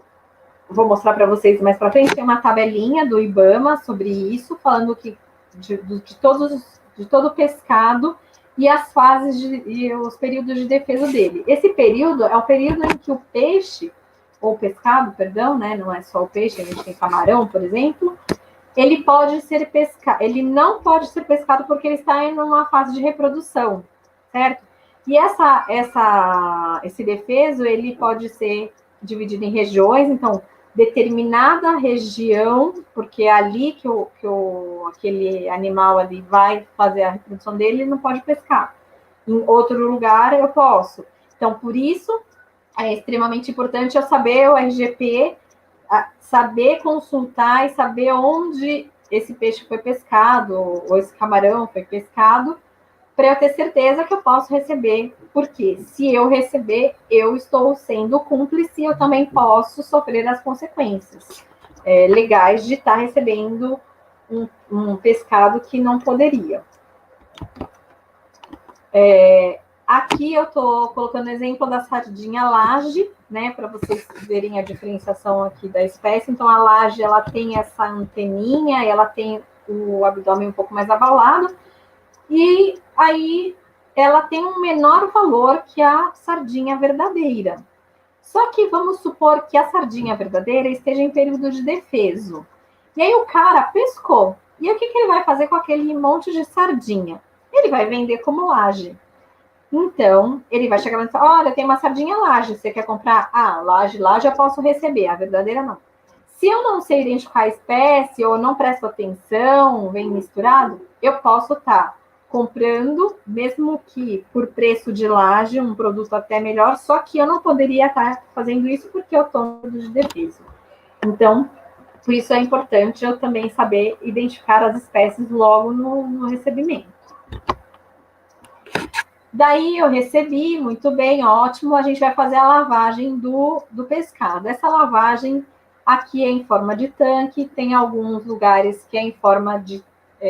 vou mostrar para vocês mais para frente, tem uma tabelinha do IBAMA sobre isso, falando que de todo o pescado e as fases e os períodos de defesa dele. Esse período é o período em que o peixe, ou pescado, perdão, né? Não é só o peixe, a gente tem camarão, por exemplo, ele pode ser pescado, ele não pode ser pescado porque ele está em uma fase de reprodução, certo? E esse defeso, ele pode ser dividido em regiões, então, determinada região, porque é ali que aquele animal ali vai fazer a reprodução dele, ele não pode pescar. Em outro lugar, eu posso. Então, por isso, é extremamente importante eu saber o RGP, saber consultar e saber onde esse peixe foi pescado, ou esse camarão foi pescado, para eu ter certeza que eu posso receber, porque se eu receber, eu estou sendo cúmplice, eu também posso sofrer as consequências legais de estar recebendo um pescado que não poderia. Aqui eu estou colocando o exemplo da sardinha laje, né, para vocês verem a diferenciação aqui da espécie. Então, a laje, ela tem essa anteninha, ela tem o abdômen um pouco mais avalado, e aí ela tem um menor valor que a sardinha verdadeira. Só que vamos supor que a sardinha verdadeira esteja em período de defeso. E aí o cara pescou. E o que ele vai fazer com aquele monte de sardinha? Ele vai vender como laje. Então, ele vai chegar lá e falar, olha, tem uma sardinha laje, você quer comprar? Ah, laje eu posso receber, a verdadeira não. Se eu não sei identificar a espécie ou não presto atenção, vem misturado, eu posso estar comprando, mesmo que por preço de laje, um produto até melhor, só que eu não poderia estar fazendo isso porque eu estou de defeso. Então, por isso é importante eu também saber identificar as espécies logo no recebimento. Daí eu recebi, muito bem, ótimo, a gente vai fazer a lavagem do pescado. Essa lavagem aqui é em forma de tanque, tem alguns lugares que é em forma de,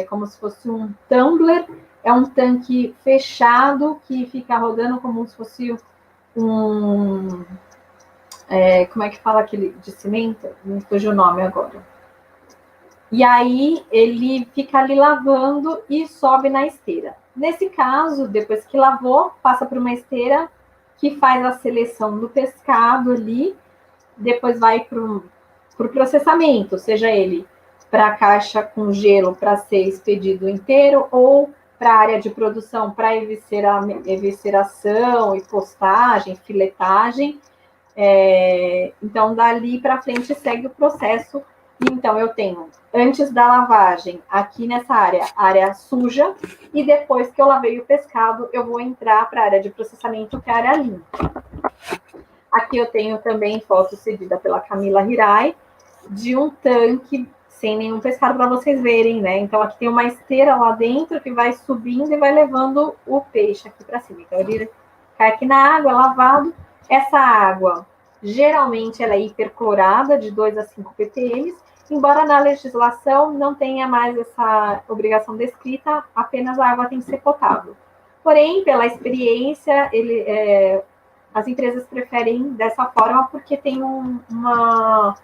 como se fosse um tumbler, é um tanque fechado que fica rodando como se fosse um... como é que fala aquele de cimento? Não fugiu o nome agora. E aí ele fica ali lavando e sobe na esteira. Nesse caso, depois que lavou, passa por uma esteira que faz a seleção do pescado ali, depois vai para o processamento, seja ele para a caixa com gelo para ser expedido inteiro ou para a área de produção para evisceração e postagem, filetagem. Então, dali para frente segue o processo. Então, eu tenho, antes da lavagem, aqui nessa área suja, e depois que eu lavei o pescado, eu vou entrar para a área de processamento, que é a área limpa. Aqui eu tenho também foto cedida pela Camila Hirai, de um tanque sem nenhum pescado, para vocês verem, né? Então, aqui tem uma esteira lá dentro que vai subindo e vai levando o peixe aqui para cima. Então, ele cai aqui na água, lavado. Essa água, geralmente, ela é hiperclorada, de 2 a 5 ppm, embora na legislação não tenha mais essa obrigação descrita, apenas a água tem que ser potável. Porém, pela experiência, as empresas preferem dessa forma porque tem uma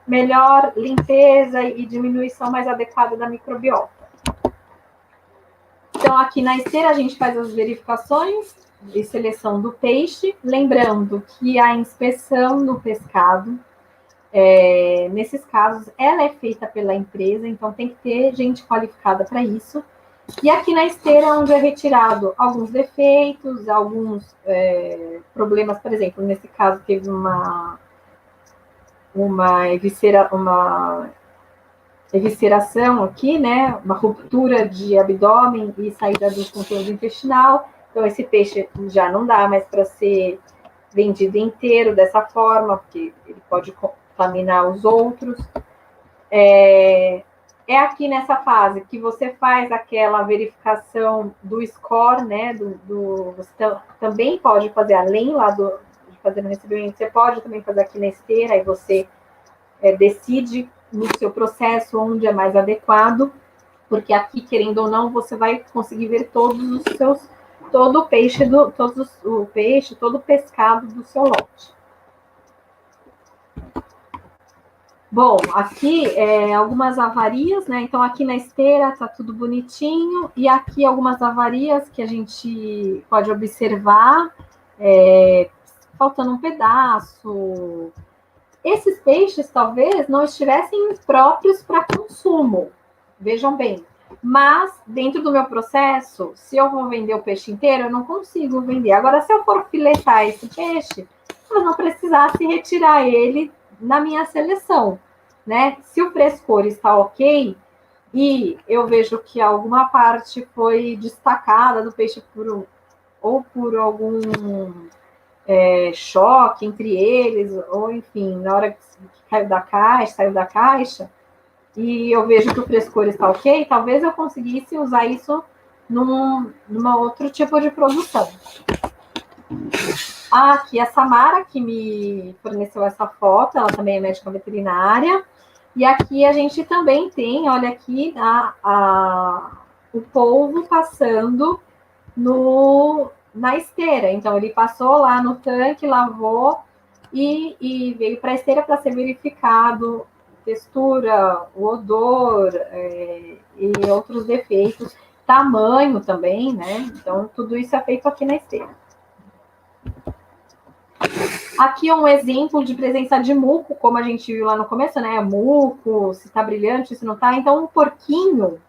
melhor limpeza e diminuição mais adequada da microbiota. Então, aqui na esteira, a gente faz as verificações de seleção do peixe, lembrando que a inspeção do pescado, nesses casos, ela é feita pela empresa, então tem que ter gente qualificada para isso. E aqui na esteira, onde é retirado alguns defeitos, alguns problemas, por exemplo, nesse caso teve uma evisceração aqui, né? Uma ruptura de abdômen e saída do conteúdo intestinal. Então, esse peixe já não dá mais para ser vendido inteiro dessa forma, porque ele pode contaminar os outros. É aqui nessa fase que você faz aquela verificação do score, né? Você também pode fazer, além lá de fazer no recebimento, você pode também fazer aqui na esteira, aí você decide no seu processo onde é mais adequado, porque aqui, querendo ou não, você vai conseguir ver todos os seus, todo o peixe, todo o pescado do seu lote. Bom, aqui algumas avarias, né? Então, aqui na esteira tá tudo bonitinho, e aqui algumas avarias que a gente pode observar, faltando um pedaço. Esses peixes talvez não estivessem próprios para consumo, vejam bem. Mas, dentro do meu processo, se eu vou vender o peixe inteiro, eu não consigo vender. Agora, se eu for filetar esse peixe, eu não precisasse retirar ele na minha seleção, né? Se o frescor está ok e eu vejo que alguma parte foi destacada do peixe ou por algum choque entre eles, ou enfim, na hora que saiu da caixa, e eu vejo que o frescor está ok, talvez eu conseguisse usar isso numa outro tipo de produção. Aqui a Samara, que me forneceu essa foto, ela também é médica veterinária. E aqui a gente também tem, olha aqui, o polvo passando na esteira. Então, ele passou lá no tanque, lavou e veio para a esteira para ser verificado textura, o odor e outros defeitos, tamanho também, né? Então, tudo isso é feito aqui na esteira. Aqui é um exemplo de presença de muco, como a gente viu lá no começo, né? Muco, se está brilhante, se não está. Então, um porquinho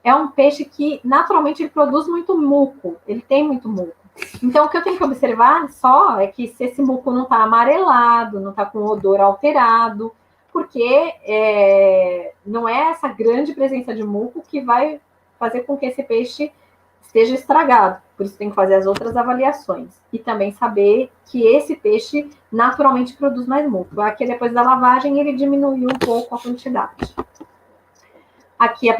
é um peixe que, naturalmente, ele produz muito muco. Ele tem muito muco. Então, o que eu tenho que observar só é que se esse muco não está amarelado, não está com odor alterado, porque não é essa grande presença de muco que vai fazer com que esse peixe esteja estragado. Por isso tem que fazer as outras avaliações. E também saber que esse peixe naturalmente produz mais muco. Aqui, depois da lavagem, ele diminuiu um pouco a quantidade. Aqui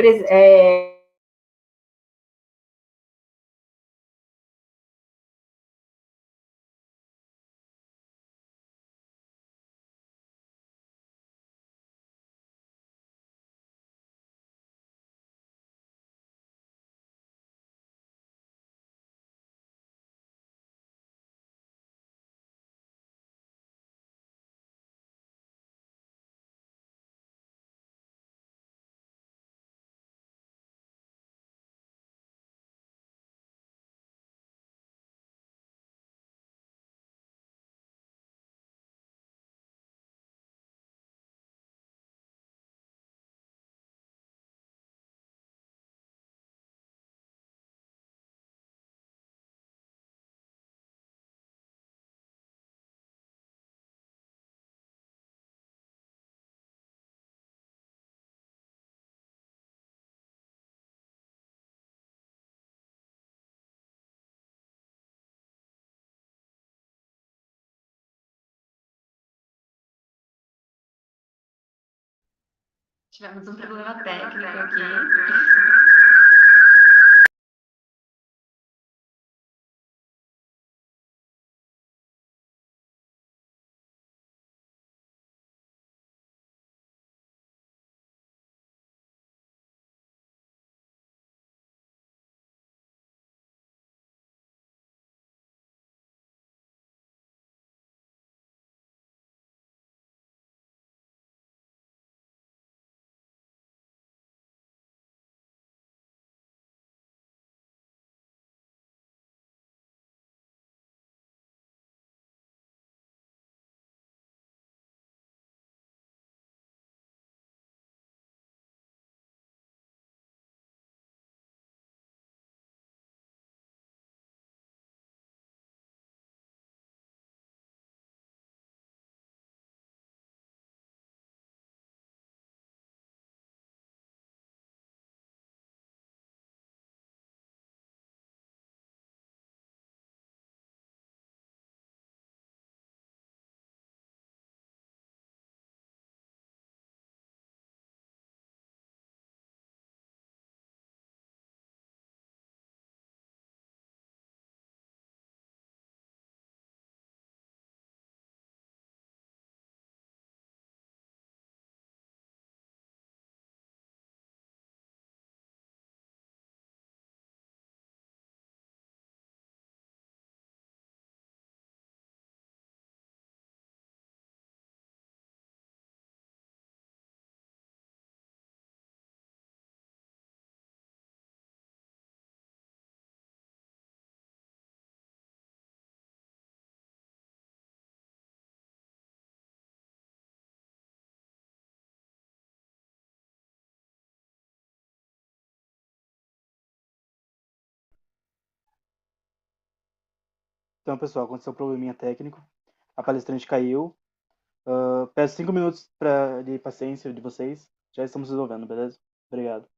tivemos um problema técnico aqui. Então, pessoal, aconteceu um probleminha técnico. A palestrante caiu. Peço 5 minutos de paciência de vocês. Já estamos resolvendo, beleza? Obrigado.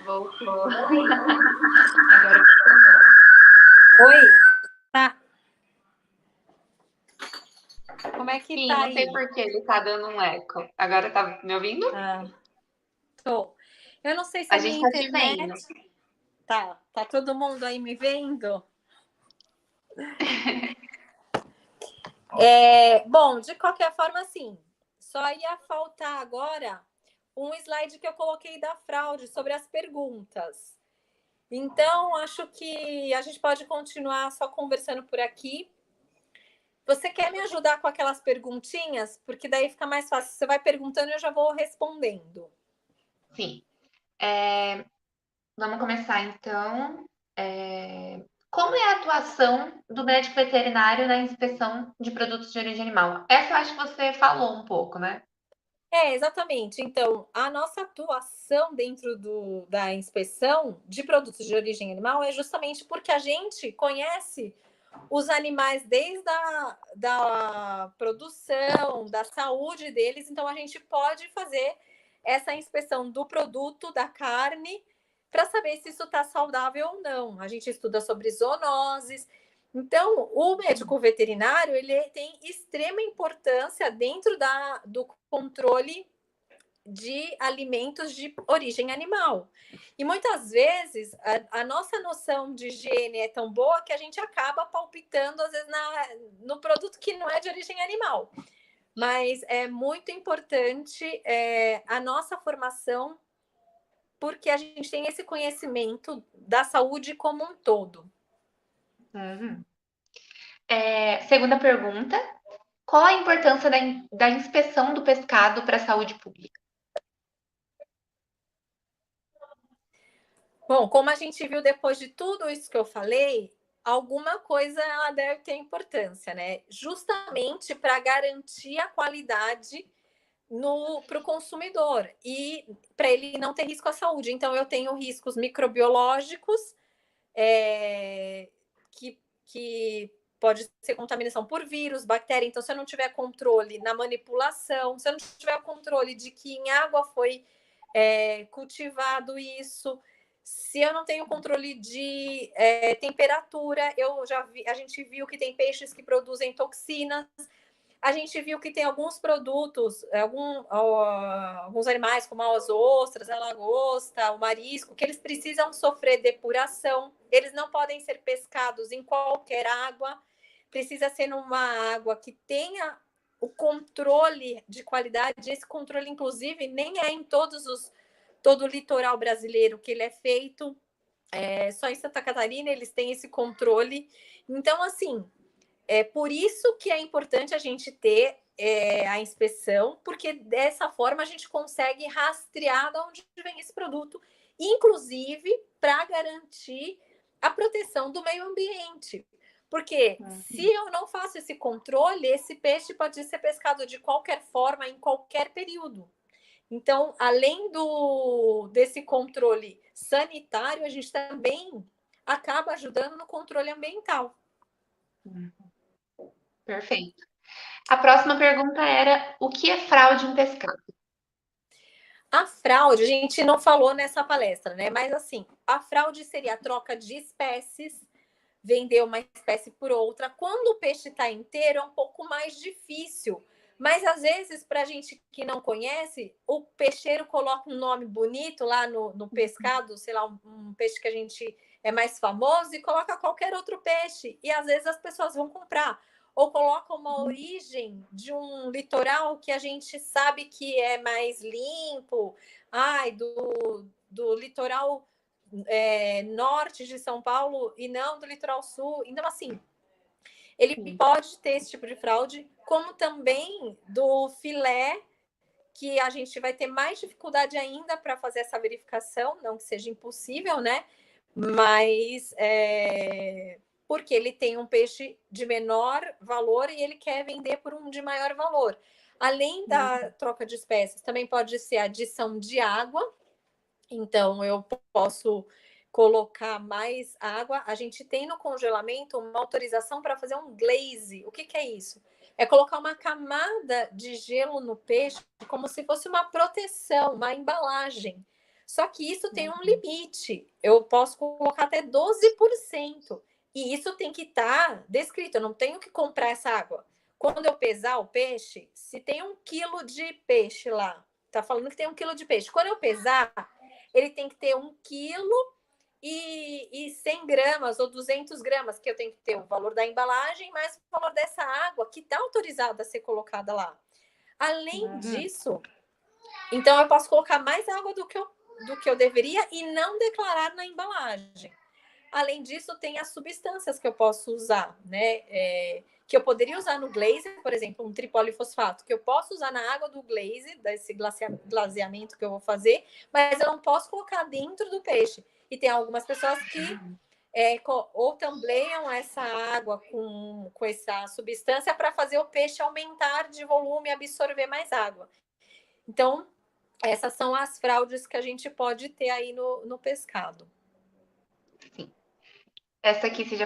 Voltou. Agora funcionou. Oi, tá. Como é que Sim, tá não aí? sei por que ele tá dando um eco. Agora tá me ouvindo? Tô. Eu não sei se A a gente minha tá te internet. vendo. Tá todo mundo aí me vendo? Bom, de qualquer forma, assim, só ia faltar agora um slide que eu coloquei da fraude sobre as perguntas. Então, acho que a gente pode continuar só conversando por aqui. Você quer me ajudar com aquelas perguntinhas? Porque daí fica mais fácil. Você vai perguntando e eu já vou respondendo. Sim. Vamos começar então. Como é a atuação do médico veterinário na inspeção de produtos de origem animal? Essa eu acho que você falou um pouco, né? Exatamente. Então, a nossa atuação dentro da inspeção de produtos de origem animal é justamente porque a gente conhece os animais desde da produção, da saúde deles, então a gente pode fazer essa inspeção do produto, da carne, para saber se isso está saudável ou não. A gente estuda sobre zoonoses. Então, o médico veterinário ele tem extrema importância dentro do controle de alimentos de origem animal. E muitas vezes a nossa noção de higiene é tão boa que a gente acaba palpitando, às vezes, no produto que não é de origem animal. Mas é muito importante a nossa formação porque a gente tem esse conhecimento da saúde como um todo. Uhum. Segunda pergunta. Qual a importância da inspeção do pescado para a saúde pública? Bom, como a gente viu depois de tudo isso que eu falei, alguma coisa ela deve ter importância, né? Justamente para garantir a qualidade para o consumidor e para ele não ter risco à saúde. Então, eu tenho riscos microbiológicos, que pode ser contaminação por vírus, bactéria. Então, se eu não tiver controle na manipulação, se eu não tiver controle de que em água foi cultivado isso, se eu não tenho controle de temperatura, a gente viu que tem peixes que produzem toxinas. A gente viu que tem alguns produtos, alguns animais, como as ostras, a lagosta, o marisco, que eles precisam sofrer depuração. Eles não podem ser pescados em qualquer água. Precisa ser numa água que tenha o controle de qualidade. Esse controle, inclusive, nem é em todo o litoral brasileiro que ele é feito. Só em Santa Catarina eles têm esse controle. Então, assim, por isso que é importante a gente ter a inspeção, porque dessa forma a gente consegue rastrear de onde vem esse produto, inclusive para garantir a proteção do meio ambiente. Porque se eu não faço esse controle, esse peixe pode ser pescado de qualquer forma, em qualquer período. Então, além desse controle sanitário, a gente também acaba ajudando no controle ambiental. Perfeito. A próxima pergunta era: o que é fraude em pescado? A fraude, a gente não falou nessa palestra, né? Mas assim, a fraude seria a troca de espécies, vender uma espécie por outra. Quando o peixe está inteiro, é um pouco mais difícil. Mas às vezes, para a gente que não conhece, o peixeiro coloca um nome bonito lá no pescado, sei lá, um peixe que a gente é mais famoso, e coloca qualquer outro peixe. E às vezes as pessoas vão comprar. Ou coloca uma origem de um litoral que a gente sabe que é mais limpo, do litoral norte de São Paulo e não do litoral sul. Então, assim, ele pode ter esse tipo de fraude, como também do filé, que a gente vai ter mais dificuldade ainda para fazer essa verificação, não que seja impossível, né? Mas porque ele tem um peixe de menor valor e ele quer vender por um de maior valor. Além da troca de espécies, também pode ser adição de água. Então, eu posso colocar mais água. A gente tem no congelamento uma autorização para fazer um glaze. O que é isso? É colocar uma camada de gelo no peixe como se fosse uma proteção, uma embalagem. Só que isso tem um limite. Eu posso colocar até 12%. E isso tem que estar descrito. Eu não tenho que comprar essa água. Quando eu pesar o peixe, se tem 1 quilo de peixe lá, tá falando que tem 1 quilo de peixe. Quando eu pesar, ele tem que ter 1 quilo e 100 gramas ou 200 gramas, que eu tenho que ter o valor da embalagem, mais o valor dessa água que está autorizada a ser colocada lá. Além disso, então eu posso colocar mais água do que eu deveria e não declarar na embalagem. Além disso, tem as substâncias que eu posso usar, né? Que eu poderia usar no glaze, por exemplo, um tripolifosfato, que eu posso usar na água do glaze, desse glaseamento que eu vou fazer, mas eu não posso colocar dentro do peixe. E tem algumas pessoas que ou tambleiam essa água com essa substância para fazer o peixe aumentar de volume e absorver mais água. Então, essas são as fraudes que a gente pode ter aí no pescado. Sim. Essa aqui você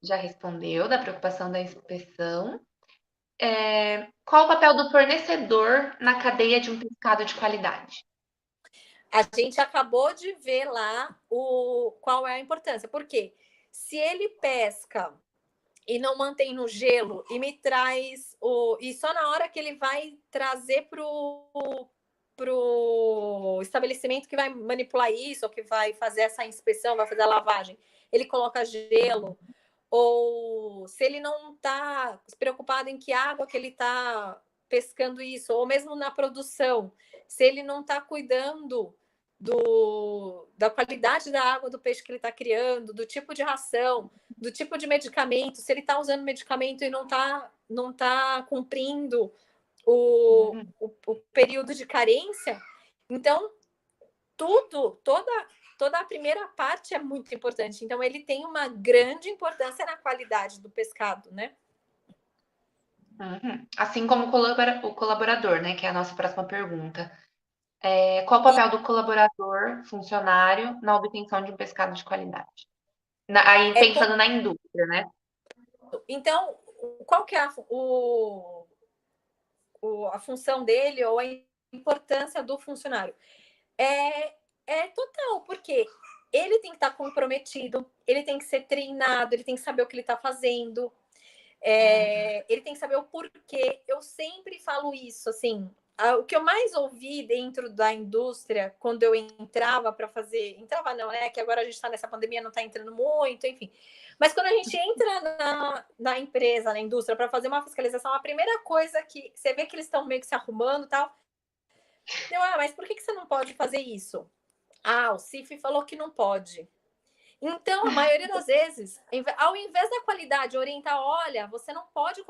já respondeu, da preocupação da inspeção. Qual o papel do fornecedor na cadeia de um pescado de qualidade? A gente acabou de ver lá qual é a importância. Porque se ele pesca e não mantém no gelo e me traz e só na hora que ele vai trazer pro estabelecimento que vai manipular isso, ou que vai fazer essa inspeção, vai fazer a lavagem, ele coloca gelo, ou se ele não está preocupado em que água que ele está pescando isso, ou mesmo na produção, se ele não está cuidando da qualidade da água do peixe que ele está criando, do tipo de ração, do tipo de medicamento, se ele está usando medicamento e não tá cumprindo o período de carência. Então, toda a primeira parte é muito importante. Então, ele tem uma grande importância na qualidade do pescado, né? Assim como o colaborador, né? Que é a nossa próxima pergunta. Qual o papel do colaborador, funcionário, na obtenção de um pescado de qualidade? Aí pensando na indústria, né? Então, qual que é a função dele ou a importância do funcionário? É total, porque ele tem que estar comprometido, ele tem que ser treinado, ele tem que saber o que ele está fazendo, ele tem que saber o porquê. Eu sempre falo isso, assim, o que eu mais ouvi dentro da indústria, quando eu entrava para fazer... Entrava não, né? Que agora a gente está nessa pandemia, não está entrando muito, enfim. Mas quando a gente entra na empresa, na indústria, para fazer uma fiscalização, a primeira coisa que você vê que eles estão meio que se arrumando e tal... mas por que você não pode fazer isso? O CIF falou que não pode. Então, a maioria das vezes, ao invés da qualidade orientar, olha, você não pode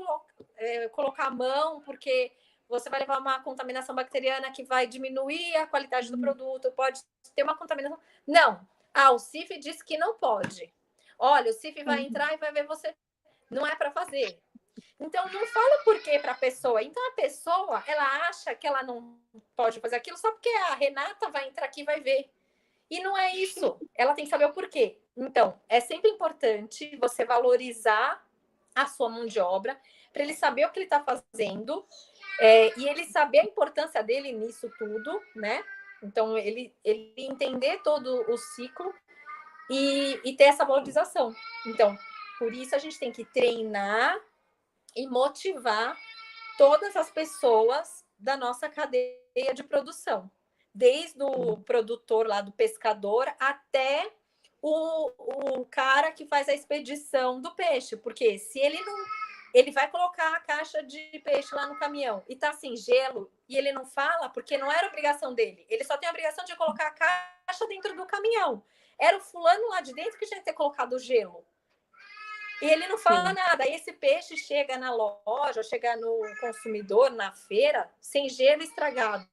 colocar a mão porque você vai levar uma contaminação bacteriana que vai diminuir a qualidade do produto, pode ter uma contaminação. Não. O CIF disse que não pode. Olha, o CIF vai entrar e vai ver você. Não é para fazer. Então, não fala por quê para a pessoa. Então, a pessoa, ela acha que ela não pode fazer aquilo só porque a Renata vai entrar aqui e vai ver. E não é isso. Ela tem que saber o porquê. Então, é sempre importante você valorizar a sua mão de obra, para ele saber o que ele está fazendo, e ele saber a importância dele nisso tudo, né? Então, ele entender todo o ciclo e ter essa valorização. Então, por isso a gente tem que treinar e motivar todas as pessoas da nossa cadeia de produção, desde o produtor lá, do pescador, até o cara que faz a expedição do peixe, porque se ele não... Ele vai colocar a caixa de peixe lá no caminhão e tá sem gelo, e ele não fala, porque não era obrigação dele. Ele só tem a obrigação de colocar a caixa dentro do caminhão. Era o fulano lá de dentro que tinha que ter colocado o gelo. E ele não fala nada. Aí esse peixe chega na loja, chega no consumidor, na feira, sem gelo, estragado.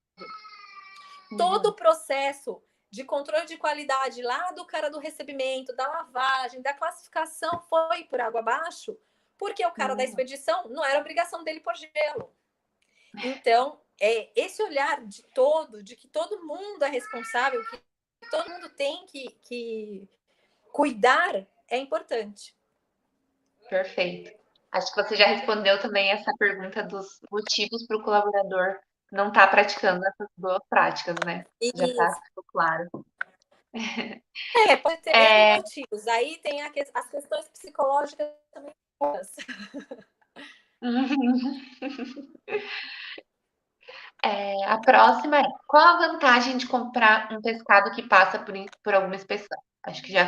Todo o processo de controle de qualidade lá do cara do recebimento, da lavagem, da classificação foi por água abaixo, porque o cara da expedição não era obrigação dele pôr gelo. Então, esse olhar de que todo mundo é responsável, que todo mundo tem que cuidar, é importante. Perfeito. Acho que você já respondeu também essa pergunta dos motivos para o colaborador não estar praticando essas boas práticas, né? Já está claro. Pode ter N motivos. Aí tem as questões psicológicas também. A próxima é: qual a vantagem de comprar um pescado que passa por alguma inspeção? Acho que já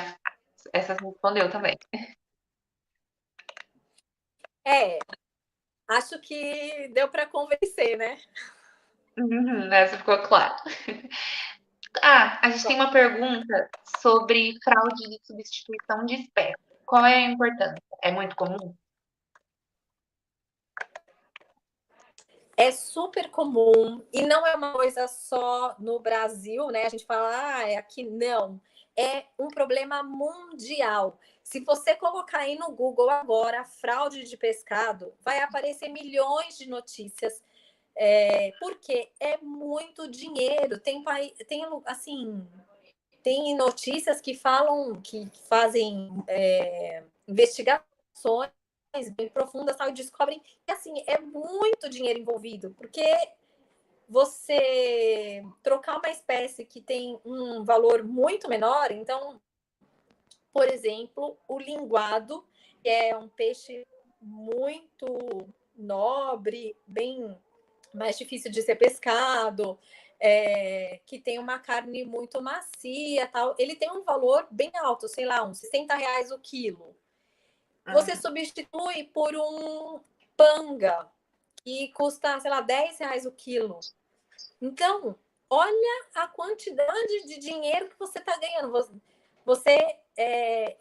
essa você respondeu também. Acho que deu para convencer, né? Essa ficou claro. A gente tem uma pergunta sobre fraude de substituição de espécie. Qual é a importância? É muito comum? É super comum e não é uma coisa só no Brasil, né? A gente fala, é aqui, não. É um problema mundial. Se você colocar aí no Google agora fraude de pescado, vai aparecer milhões de notícias, porque é muito dinheiro. Tem assim, tem notícias que falam, que fazem investigações bem profundas, e descobrem que assim é muito dinheiro envolvido, porque você trocar uma espécie que tem um valor muito menor, então, por exemplo, o linguado, que é um peixe muito nobre, bem mais difícil de ser pescado, que tem uma carne muito macia, tal, ele tem um valor bem alto, sei lá, uns R$60 o quilo. Você substitui por um panga, que custa, sei lá, R$10 o quilo. Então, olha a quantidade de dinheiro que você está ganhando.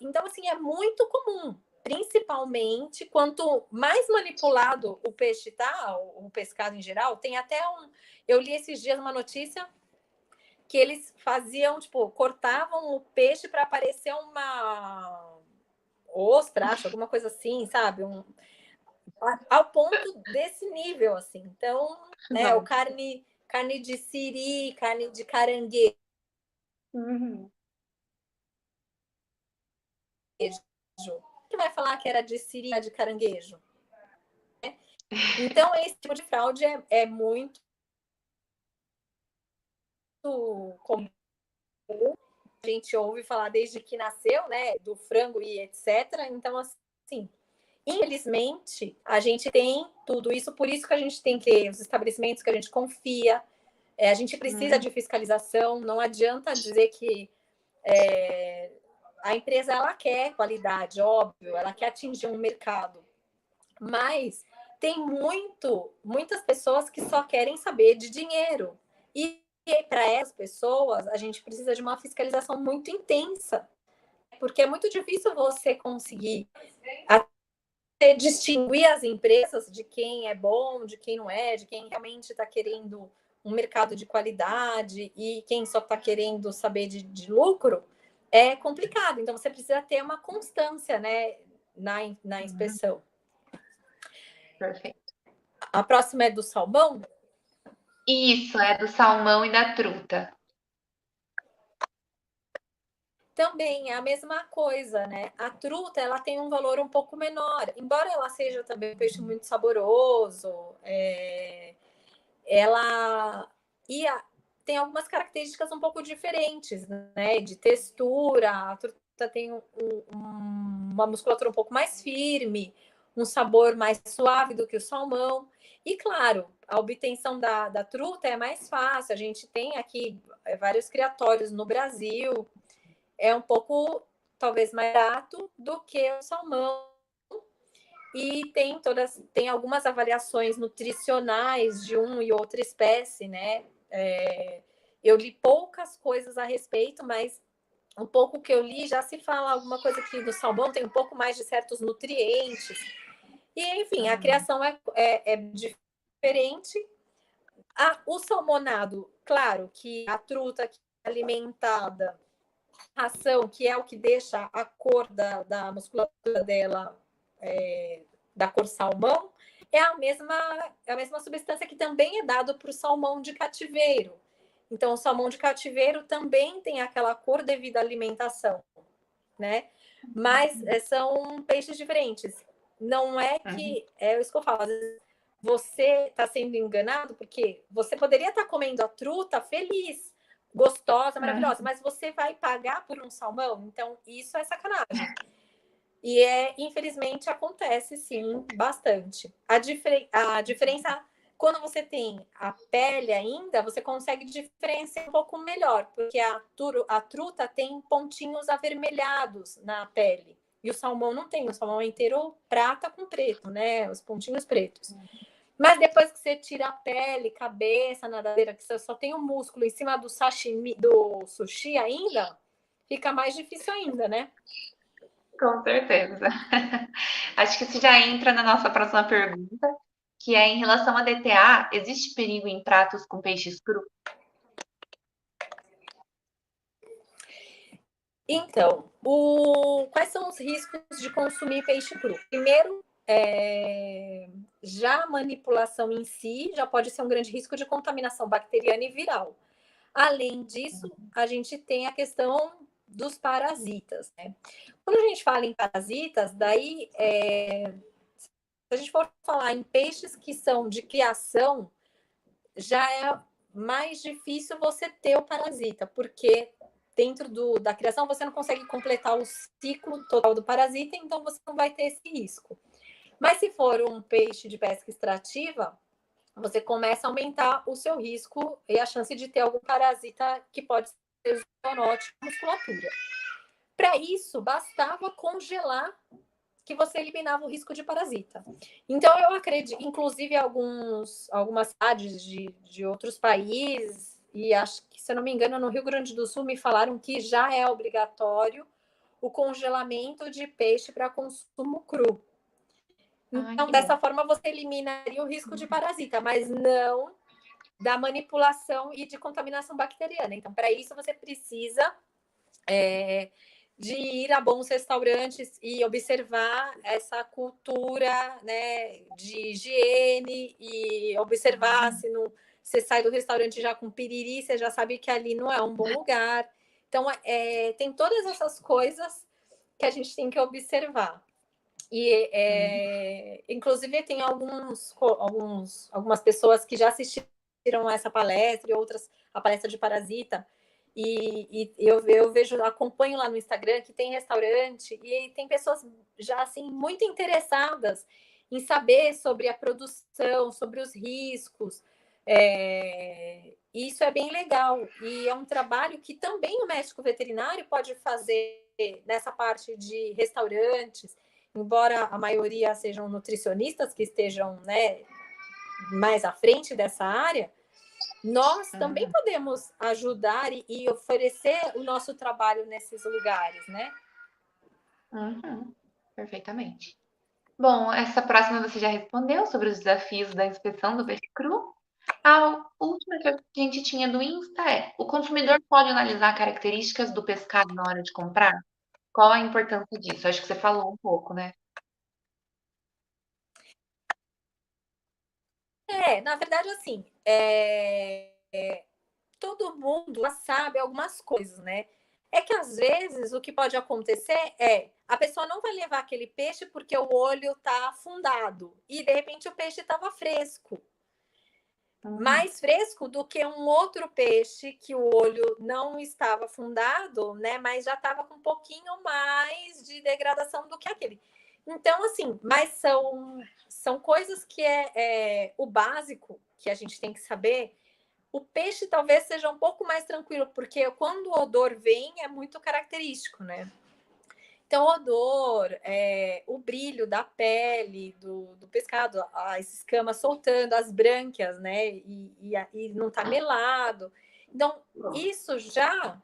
Então, assim, é muito comum, principalmente quanto mais manipulado o peixe tá, o pescado em geral. Tem até eu li esses dias uma notícia que eles faziam, tipo, cortavam o peixe para aparecer uma ostra, acho, alguma coisa assim, sabe? Ao ponto desse nível, assim. Então, né, o carne de siri, carne de caranguejo, que vai falar que era de siri, de caranguejo? Então, esse tipo de fraude é muito comum. A gente ouve falar desde que nasceu, né, do frango e etc. Então, assim, infelizmente, a gente tem tudo isso, por isso que a gente tem que ter os estabelecimentos que a gente confia, a gente precisa de fiscalização, não adianta dizer que a empresa ela quer qualidade, óbvio, ela quer atingir um mercado, mas tem muitas pessoas que só querem saber de dinheiro. E para essas pessoas, a gente precisa de uma fiscalização muito intensa, porque é muito difícil você conseguir distinguir as empresas de quem é bom, de quem não é, de quem realmente está querendo um mercado de qualidade e quem só está querendo saber de lucro. É complicado. Então, você precisa ter uma constância, né, na inspeção. Perfeito. A próxima é do salmão? Isso, é do salmão e da truta. Também é a mesma coisa, né? A truta, ela tem um valor um pouco menor. Embora ela seja também um peixe muito saboroso, ela tem algumas características um pouco diferentes, né? De textura, a truta tem uma musculatura um pouco mais firme, um sabor mais suave do que o salmão. E, claro, a obtenção da truta é mais fácil. A gente tem aqui vários criatórios no Brasil. É um pouco, talvez, mais barato do que o salmão. E tem algumas avaliações nutricionais de uma e outra espécie, né? Eu li poucas coisas a respeito, mas um pouco que eu li já se fala alguma coisa que do salmão tem um pouco mais de certos nutrientes. E, enfim, a criação é diferente. O salmonado, claro que a truta que é alimentada, ração, que é o que deixa a cor da musculatura dela da cor salmão, é a mesma substância que também é dado para o salmão de cativeiro. Então, o salmão de cativeiro também tem aquela cor devido à alimentação, né? Mas são peixes diferentes. Não é que... É isso que eu falo. Às vezes você está sendo enganado porque você poderia estar comendo a truta feliz, gostosa, maravilhosa, mas você vai pagar por um salmão? Então, isso é sacanagem. E infelizmente acontece sim bastante. A diferença, quando você tem a pele ainda, você consegue diferenciar um pouco melhor, porque a truta tem pontinhos avermelhados na pele. E o salmão não tem, o salmão é inteiro prata com preto, né? Os pontinhos pretos. Mas depois que você tira a pele, cabeça, nadadeira, que você só tem o músculo em cima do sashimi, do sushi ainda, fica mais difícil ainda, né? Com certeza. Acho que isso já entra na nossa próxima pergunta, que é em relação a DTA, existe perigo em pratos com peixes crus? Então, quais são os riscos de consumir peixe cru? Primeiro, já a manipulação em si já pode ser um grande risco de contaminação bacteriana e viral. Além disso, a gente tem a questão dos parasitas, né? Quando a gente fala em parasitas, daí, se a gente for falar em peixes que são de criação, já é mais difícil você ter o parasita, porque dentro da criação você não consegue completar o ciclo total do parasita, então você não vai ter esse risco. Mas se for um peixe de pesca extrativa, você começa a aumentar o seu risco e a chance de ter algum parasita que pode ser zoonótico na musculatura. Para isso, bastava congelar que você eliminava o risco de parasita. Então, eu acredito, inclusive algumas cidades de outros países e acho que, se eu não me engano, no Rio Grande do Sul me falaram que já é obrigatório o congelamento de peixe para consumo cru. Então, dessa forma, você eliminaria o risco de parasita, mas não da manipulação e de contaminação bacteriana. Então, para isso, você precisa de ir a bons restaurantes e observar essa cultura, né, de higiene e observar se não, você sai do restaurante já com piriri, você já sabe que ali não é um bom lugar. Então, tem todas essas coisas que a gente tem que observar. E, inclusive, tem algumas pessoas que já assistiram a essa palestra e outras a palestra de parasita. E eu vejo, acompanho lá no Instagram que tem restaurante e tem pessoas já assim muito interessadas em saber sobre a produção, sobre os riscos. Isso é bem legal e é um trabalho que também o médico veterinário pode fazer nessa parte de restaurantes, embora a maioria sejam nutricionistas que estejam, né, mais à frente dessa área. Nós também podemos ajudar e oferecer o nosso trabalho nesses lugares, né? Perfeitamente. Bom, essa próxima você já respondeu sobre os desafios da inspeção do peixe cru. A última que a gente tinha do Insta é: o consumidor pode analisar características do pescado na hora de comprar? Qual a importância disso? Acho que você falou um pouco, né? Na verdade, assim, todo mundo já sabe algumas coisas, né? É que às vezes o que pode acontecer é a pessoa não vai levar aquele peixe porque o olho está afundado e de repente o peixe estava fresco. Mais fresco do que um outro peixe que o olho não estava afundado, né? Mas já estava com um pouquinho mais de degradação do que aquele. Então, assim, mas são coisas que é o básico que a gente tem que saber. O peixe talvez seja um pouco mais tranquilo, porque quando o odor vem é muito característico, né? Então, o odor, o brilho da pele do pescado, as escamas soltando, as brânquias, né? E não tá melado. Então, isso já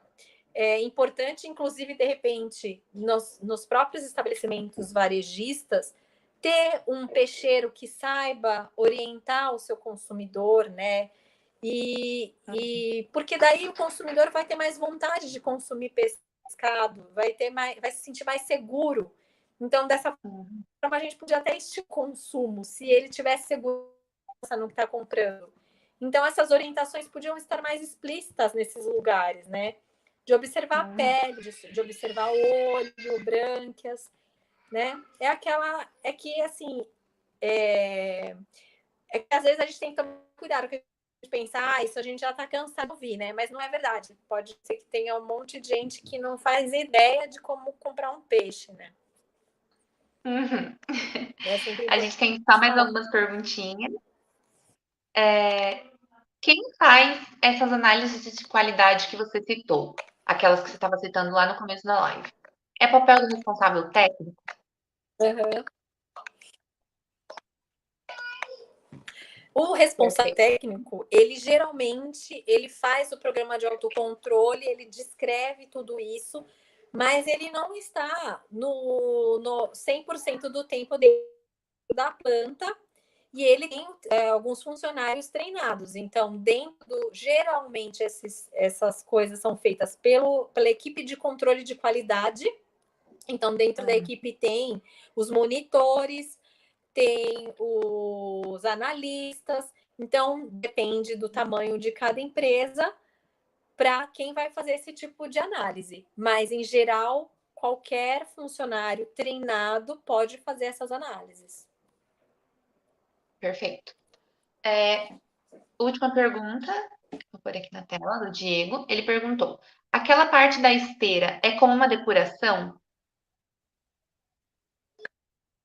é importante, inclusive, de repente, nos próprios estabelecimentos varejistas, ter um peixeiro que saiba orientar o seu consumidor, né? E porque daí o consumidor vai ter mais vontade de consumir pescado, vai se sentir mais seguro. Então, dessa forma, a gente podia até estimular o consumo, se ele tivesse segurança no que está comprando. Então, essas orientações podiam estar mais explícitas nesses lugares, né? De observar a pele, de observar o olho, brânquias, né? É que, assim, que às vezes a gente tem que tomar cuidado, porque a gente pensa, isso a gente já está cansado de ouvir, né? Mas não é verdade. Pode ser que tenha um monte de gente que não faz ideia de como comprar um peixe, né? A gente tem só mais algumas perguntinhas. Quem faz essas análises de qualidade que você citou? Aquelas que você estava citando lá no começo da live. É papel do responsável técnico? O responsável técnico, ele geralmente ele faz o programa de autocontrole, ele descreve tudo isso, mas ele não está no 100% do tempo dentro da planta e ele tem alguns funcionários treinados. Então, geralmente essas coisas são feitas pela equipe de controle de qualidade. Então, dentro da equipe tem os monitores, tem os analistas. Então, depende do tamanho de cada empresa para quem vai fazer esse tipo de análise. Mas, em geral, qualquer funcionário treinado pode fazer essas análises. Perfeito. Última pergunta, vou pôr aqui na tela, do Diego. Ele perguntou: aquela parte da esteira é como uma depuração?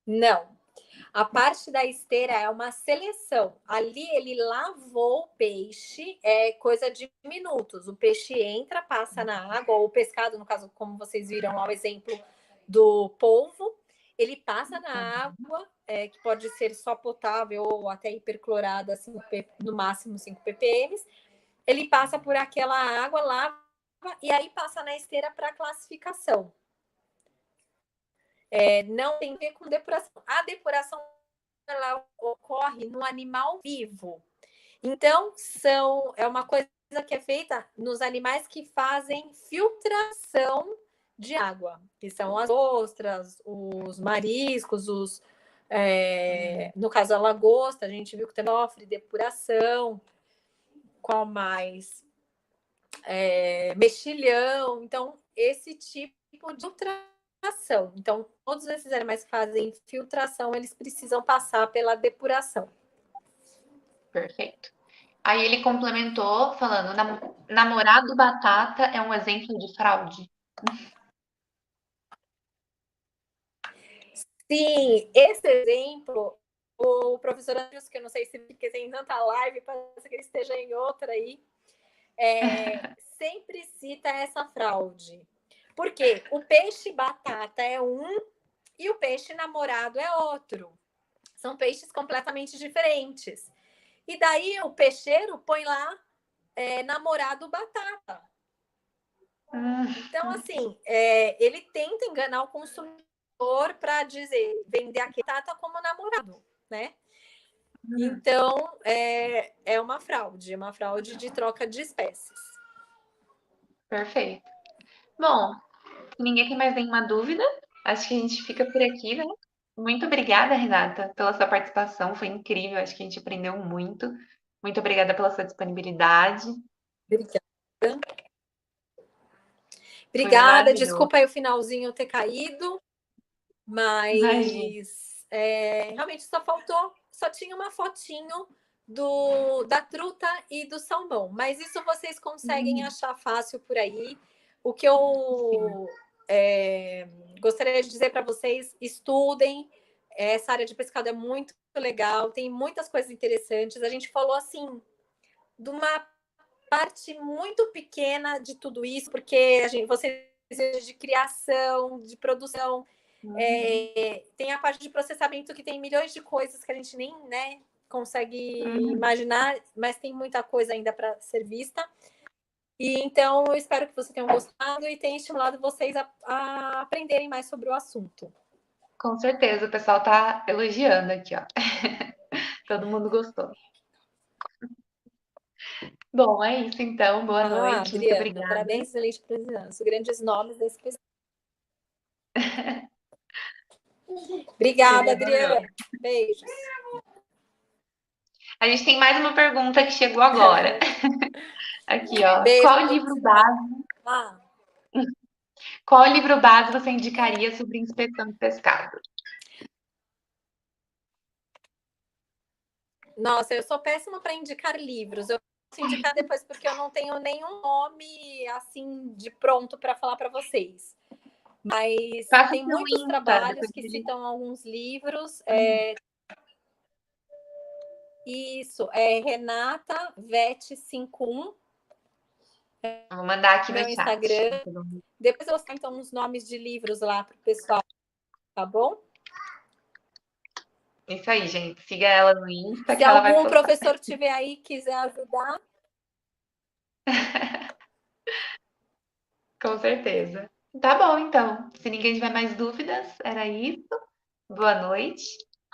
Não. A parte da esteira é uma seleção. Ali ele lavou o peixe, é coisa de minutos. O peixe entra, passa na água, ou o pescado, no caso, como vocês viram lá o exemplo do polvo, ele passa na água, que pode ser só potável ou até hiperclorada, no máximo 5 ppm. ele passa por aquela água, lava, e aí passa na esteira para classificação. Não tem a ver com depuração. A depuração ela ocorre no animal vivo. Então, é uma coisa que é feita nos animais que fazem filtração de água, que são as ostras, os mariscos, no caso a lagosta, a gente viu que também sofre depuração. Qual mais? Mexilhão. Então, esse tipo de filtração. Então, todos esses animais que fazem filtração, eles precisam passar pela depuração. Perfeito. Aí ele complementou falando, namorado batata é um exemplo de fraude? Sim, esse exemplo, o professor Andrews, que eu não sei se porque tem tanta live, parece que ele esteja em outra aí, sempre cita essa fraude. Porque o peixe batata é um e o peixe namorado é outro. São peixes completamente diferentes. E daí o peixeiro põe lá namorado batata. Então, assim, ele tenta enganar o consumidor para vender a batata como namorado, né? Então, é uma fraude de troca de espécies. Perfeito. Bom, se ninguém tem mais nenhuma dúvida, acho que a gente fica por aqui, né? Muito obrigada, Renata, pela sua participação, foi incrível, acho que a gente aprendeu muito. Muito obrigada pela sua disponibilidade. Obrigada, desculpa aí o finalzinho ter caído, mas realmente só tinha uma fotinho da truta e do salmão, mas isso vocês conseguem achar fácil por aí. O que eu gostaria de dizer para vocês, estudem, essa área de pescado é muito legal, tem muitas coisas interessantes. A gente falou assim de uma parte muito pequena de tudo isso, porque vocês de criação, de produção, tem a parte de processamento que tem milhões de coisas que a gente nem consegue imaginar, mas tem muita coisa ainda para ser vista. E então eu espero que vocês tenham gostado e tenha estimulado vocês a aprenderem mais sobre o assunto. Com certeza, o pessoal tá elogiando aqui, ó. Todo mundo gostou. Bom, é isso então. Boa noite. Adriana, muito obrigada. Parabéns, excelente presença. Grandes nomes desse pessoal. Obrigada, Adriana. Beijos. A gente tem mais uma pergunta que chegou agora. Aqui, ó. Beijo, Qual livro base? Qual livro base você indicaria sobre inspeção de pescado? Nossa, eu sou péssima para indicar livros. Eu posso indicar depois porque eu não tenho nenhum nome assim de pronto para falar para vocês. Mas tem muitos trabalhos que citam alguns livros. Isso, Renata Vet51. Vou mandar aqui meu no Instagram. Chat. Depois eu vou então uns nomes de livros lá para o pessoal, tá bom? Isso aí, gente. Siga ela no Insta. Se algum professor tiver aí e quiser ajudar. Com certeza. Tá bom, então. Se ninguém tiver mais dúvidas, era isso. Boa noite.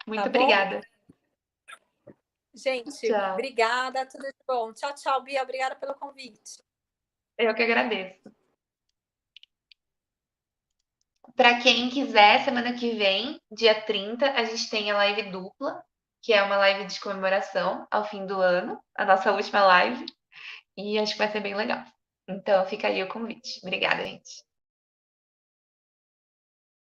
Muito obrigada. Gente, tchau. Obrigada, tudo de bom. Tchau, tchau, Bia. Obrigada pelo convite. Eu que agradeço. Para quem quiser, semana que vem, dia 30, a gente tem a live dupla, que é uma live de comemoração ao fim do ano, a nossa última live, e acho que vai ser bem legal. Então, fica aí o convite. Obrigada, gente.